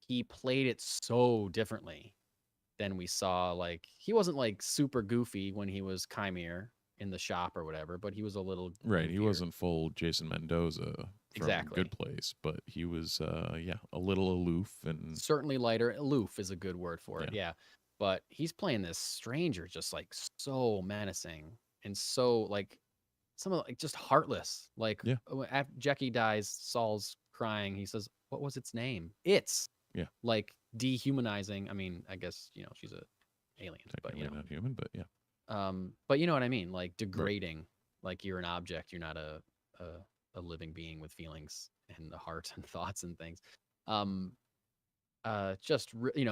he played it so differently than we saw. Like he wasn't like super goofy when he was Chimere in the shop or whatever, but he was a little right. He goofier. wasn't full Jason Mendoza from Exactly. Good Place, but he was a little aloof and certainly lighter. Aloof is a good word for it. Yeah. But he's playing this stranger just like so menacing and so like like just heartless. Like after Jackie dies, Saul's crying. He says, "What was its name?" It's like dehumanizing. I mean, I guess she's a alien, but not human, but yeah. But you know what I mean? Like degrading. Right. Like you're an object. You're not a living being with feelings and a heart and thoughts and things.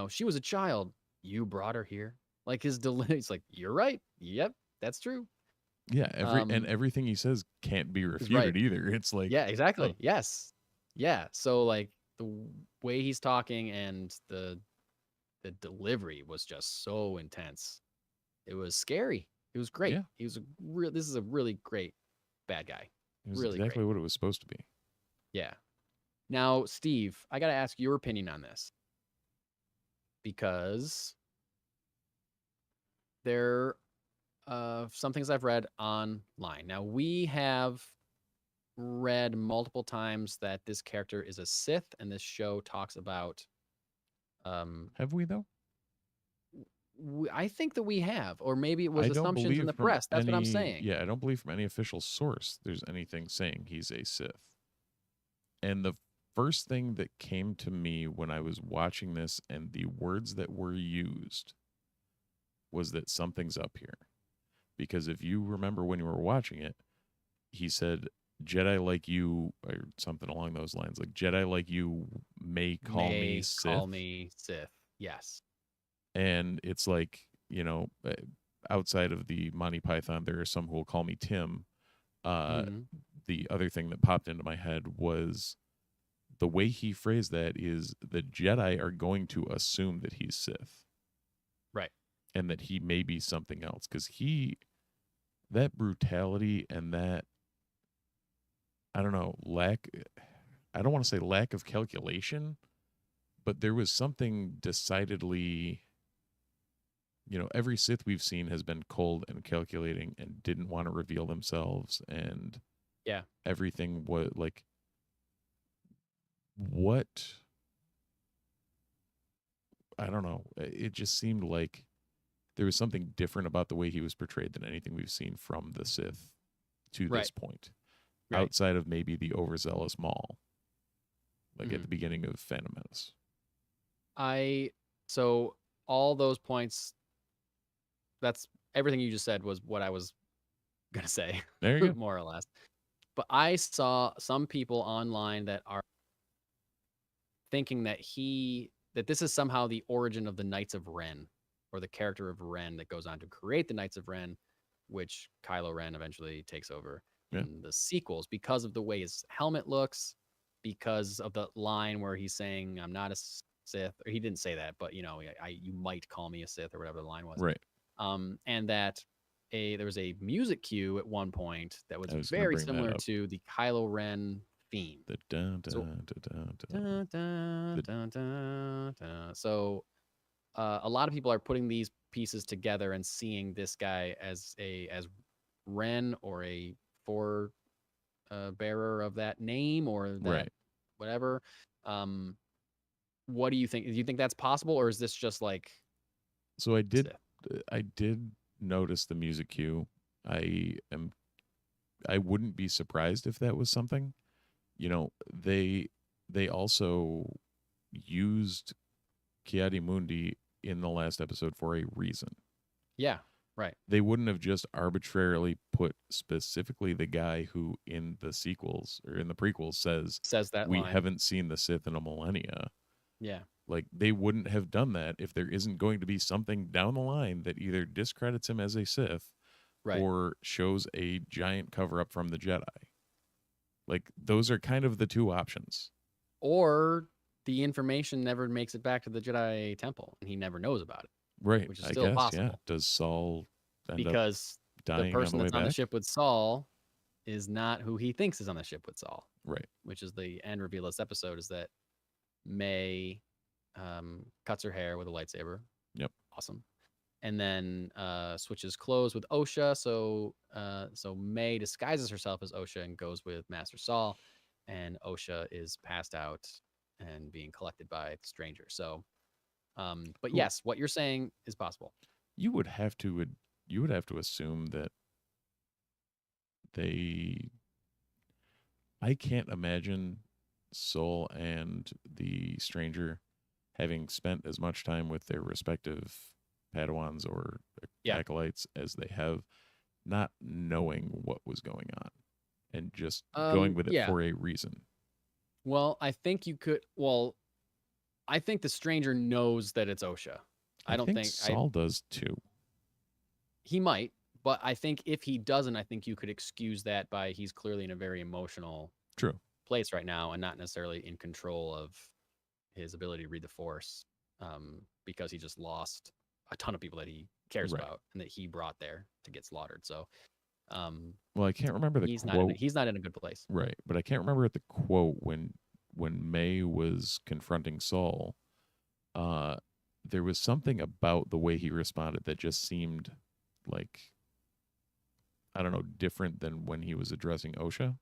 She was a child. You brought her here. Like his delivery. It's like, you're right. Yep, that's true. Yeah, everything he says can't be right. refuted either. It's like, Yeah, exactly. oh, Yes. Yeah. So like the way he's talking and the delivery was just so intense. It was scary. It was great. yeah, He was this is a really great bad guy. it was Really great. exactly what it was supposed to be. Yeah. Now, Steve, I got to ask your opinion on this because there some things I've read online. Now, we have read multiple times that this character is a Sith, and this show talks about. Have we though? I think that we have, or maybe it was I don't assumptions in believe the from press. That's what I'm any. saying. Yeah, I don't believe from any official source there's anything saying he's a Sith. And the first thing that came to me when I was watching this and the words that were used was that something's up here. Because if you remember when you were watching it, he said, Jedi like you, or something along those lines. Like, Jedi like you may call me Sith. Call me Sith. Yes. And it's like, outside of the Monty Python, there are some who will call me Tim. The other thing that popped into my head was the way he phrased that is the Jedi are going to assume that he's Sith. Right. And that he may be something else. Because that brutality and that, I don't know, I don't want to say lack of calculation, but there was something decidedly, every Sith we've seen has been cold and calculating and didn't want to reveal themselves. And everything was like, what? I don't know. It just seemed like there was something different about the way he was portrayed than anything we've seen from the Sith to this point. Right. Outside of maybe the overzealous Maul, like at the beginning of Phantom Menace. So all those points, that's everything you just said was what I was going to say. There you go. More or less. But I saw some people online that are thinking that this is somehow the origin of the Knights of Ren, or the character of Ren that goes on to create the Knights of Ren, which Kylo Ren eventually takes over in the sequels because of the way his helmet looks, because of the line where he's saying, I'm not a Sith, or he didn't say that, but you might call me a Sith, or whatever the line was. Right. And that there was a music cue at one point that was very similar to the Kylo Ren theme. The dun dun dun dun dun. So a lot of people are putting these pieces together and seeing this guy as Ren, or a bearer of that name, or that whatever. What do you think? Do you think that's possible, or is this just like? So I did notice the music cue. I wouldn't be surprised if that was something. They also used Ki-Adi-Mundi in the last episode for a reason. Yeah, right. They wouldn't have just arbitrarily put specifically the guy who in the sequels or in the prequels says that we haven't seen the Sith in a millennia. Yeah. Like, they wouldn't have done that if there isn't going to be something down the line that either discredits him as a Sith or shows a giant cover up from the Jedi. Like, those are kind of the two options. Or the information never makes it back to the Jedi Temple, and he never knows about it. Right. Which is still possible. Yeah. Does Saul end because up dying the person on the way that's back? on the ship with Saul is not who he thinks is on the ship with Saul. Right. Which is the end reveal of this episode, is that May cuts her hair with a lightsaber. Yep. Awesome. And then switches clothes with Osha. So May disguises herself as Osha and goes with Master Saul, and Osha is passed out and being collected by the stranger. So, but cool. Yes, what you're saying is possible. You would have to assume that I can't imagine Saul and the stranger having spent as much time with their respective Padawans or acolytes as they have, not knowing what was going on and just going with it for a reason. Well, I think I think the stranger knows that it's Osha. I don't think Saul does too. He might, But I think if he doesn't, I think you could excuse that by he's clearly in a very emotional True. place right now and not necessarily in control of his ability to read the Force, because he just lost a ton of people that he cares Right. about and that he brought there to get slaughtered. So Well, I can't remember the he's quote. he's not in a good place. Right, but I can't remember the quote when May was confronting Saul. There was something about the way he responded that just seemed like, I don't know, different than when he was addressing Osha.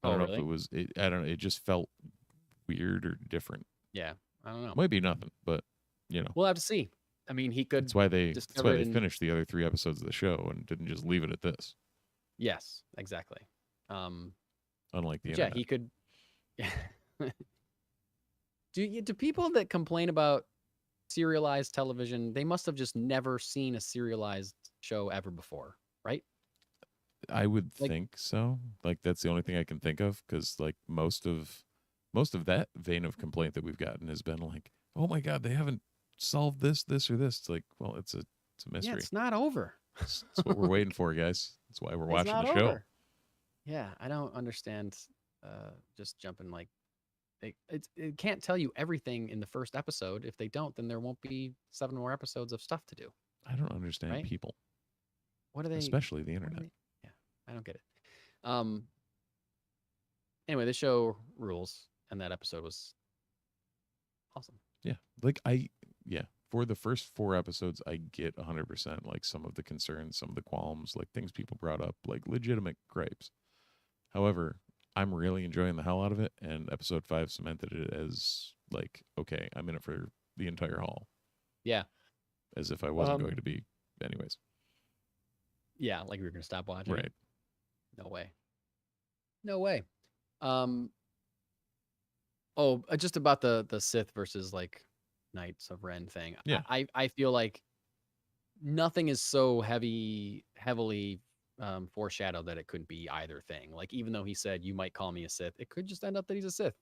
I don't know if it was. I don't know. It just felt weird or different. Yeah, I don't know. Might be nothing, but you know, We'll have to see. I mean, he could. that's why they finished the other 3 episodes of the show and didn't just leave it at this. Yes, exactly. Unlike the yeah, internet. he could. Do people that complain about serialized television, they must have just never seen a serialized show ever before, right? I would think so. Like that's the only thing I can think of, because like most of that vein of complaint that we've gotten has been like, oh my god, they haven't solved this, or this. It's like, well, it's a mystery. Yeah, it's not over. That's what we're waiting for, guys. That's why we're watching the show. Over. Yeah, I don't understand. Just jumping like, it can't tell you everything in the first episode. If they don't, then there won't be 7 more episodes of stuff to do. I don't understand people. What are they? Especially the internet. Yeah, I don't get it. Anyway, the show rules, and that episode was awesome. Yeah, like for the first 4 episodes, I get 100% like some of the concerns, some of the qualms, like things people brought up, like legitimate gripes. However, I'm really enjoying the hell out of it, and episode 5 cemented it as like, okay, I'm in it for the entire haul. Yeah. As if I wasn't going to be anyways. Yeah, like we were going to stop watching. Right. No way. No way. Just about the Sith versus like Knights of Ren thing. Yeah. I feel like nothing is so heavily foreshadowed that it couldn't be either thing. Like, even though he said, you might call me a Sith, it could just end up that he's a Sith.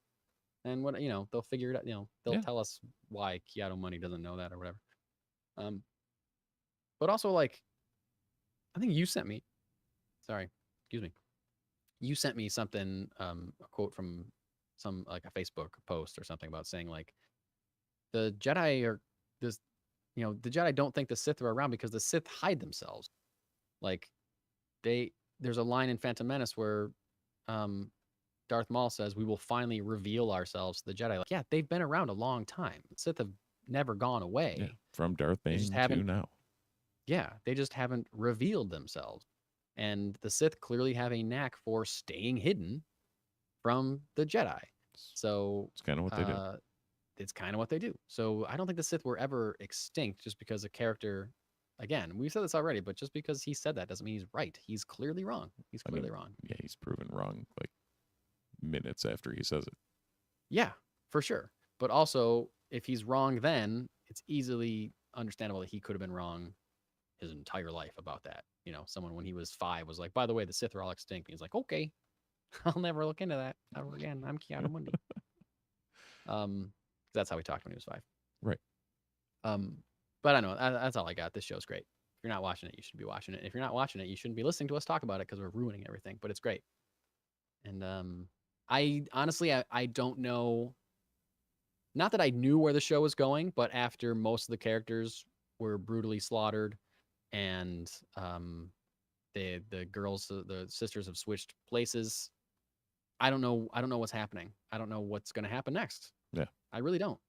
And what, they'll figure it out, they'll tell us why Keanu Money doesn't know that or whatever. But also, like, I think you sent me, you sent me something, a quote from some, like a Facebook post or something about saying like, the Jedi are this, the Jedi don't think the Sith are around because the Sith hide themselves. Like, there's a line in Phantom Menace where Darth Maul says, we will finally reveal ourselves to the Jedi. Like, yeah, they've been around a long time. The Sith have never gone away. Yeah, from Darth Bane to now. Yeah, they just haven't revealed themselves. And the Sith clearly have a knack for staying hidden from the Jedi. So it's kind of what they do. It's kind of what they do. So I don't think the Sith were ever extinct just because a character, again, we've said this already, but just because he said that doesn't mean he's right. He's clearly wrong. He's clearly wrong. Yeah, he's proven wrong like minutes after he says it. Yeah, for sure. But also, if he's wrong then, it's easily understandable that he could have been wrong his entire life about that. Someone when he was 5 was like, by the way, the Sith are all extinct. And he's like, okay, I'll never look into that ever again. I'm Keanu Mundi. That's how he talked when he was 5. Right. But I know that's all I got. This show's great. If you're not watching it, you should be watching it. If you're not watching it, you shouldn't be listening to us talk about it because we're ruining everything. But it's great. And I honestly, I don't know. Not that I knew where the show was going, but after most of the characters were brutally slaughtered, and the girls, the sisters have switched places, I don't know what's happening. I don't know what's going to happen next. Yeah, I really don't,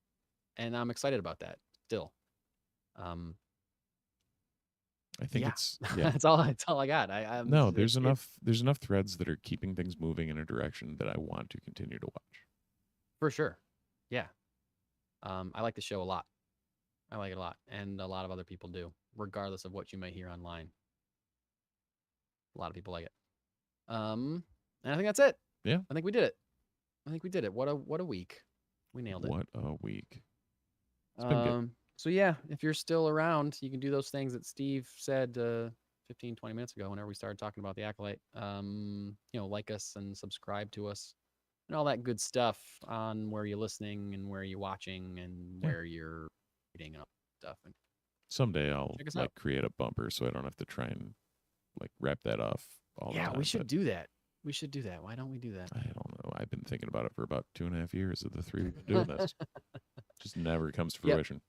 and I'm excited about that still. I think it's that's all I got. There's enough threads that are keeping things moving in a direction that I want to continue to watch. For sure. Yeah. I like the show a lot. I like it a lot, and a lot of other people do, regardless of what you may hear online. A lot of people like it. And I think that's it. Yeah. I think we did it. What a week. We nailed it. What a week. It's been good. So yeah, if you're still around, you can do those things that Steve said 15, 20 minutes ago whenever we started talking about the Acolyte. Like us and subscribe to us and all that good stuff on where you're listening and where you're watching and where you're reading and all that stuff. And Someday I'll Check us like out. create a bumper so I don't have to try and like wrap that off all the Yeah, time. we should but do that. We should do that. Why don't we do that? I don't know. I've been thinking about it for about 2.5 years of the 3 we've been doing this. Just never comes to Yep. fruition.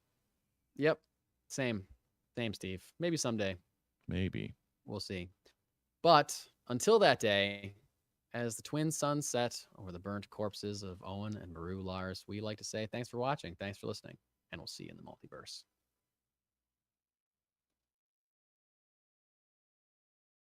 Yep. Same, Steve. Maybe someday. Maybe. We'll see. But until that day, as the twin suns set over the burnt corpses of Owen and Maru Lars, we like to say thanks for watching, thanks for listening, and we'll see you in the multiverse.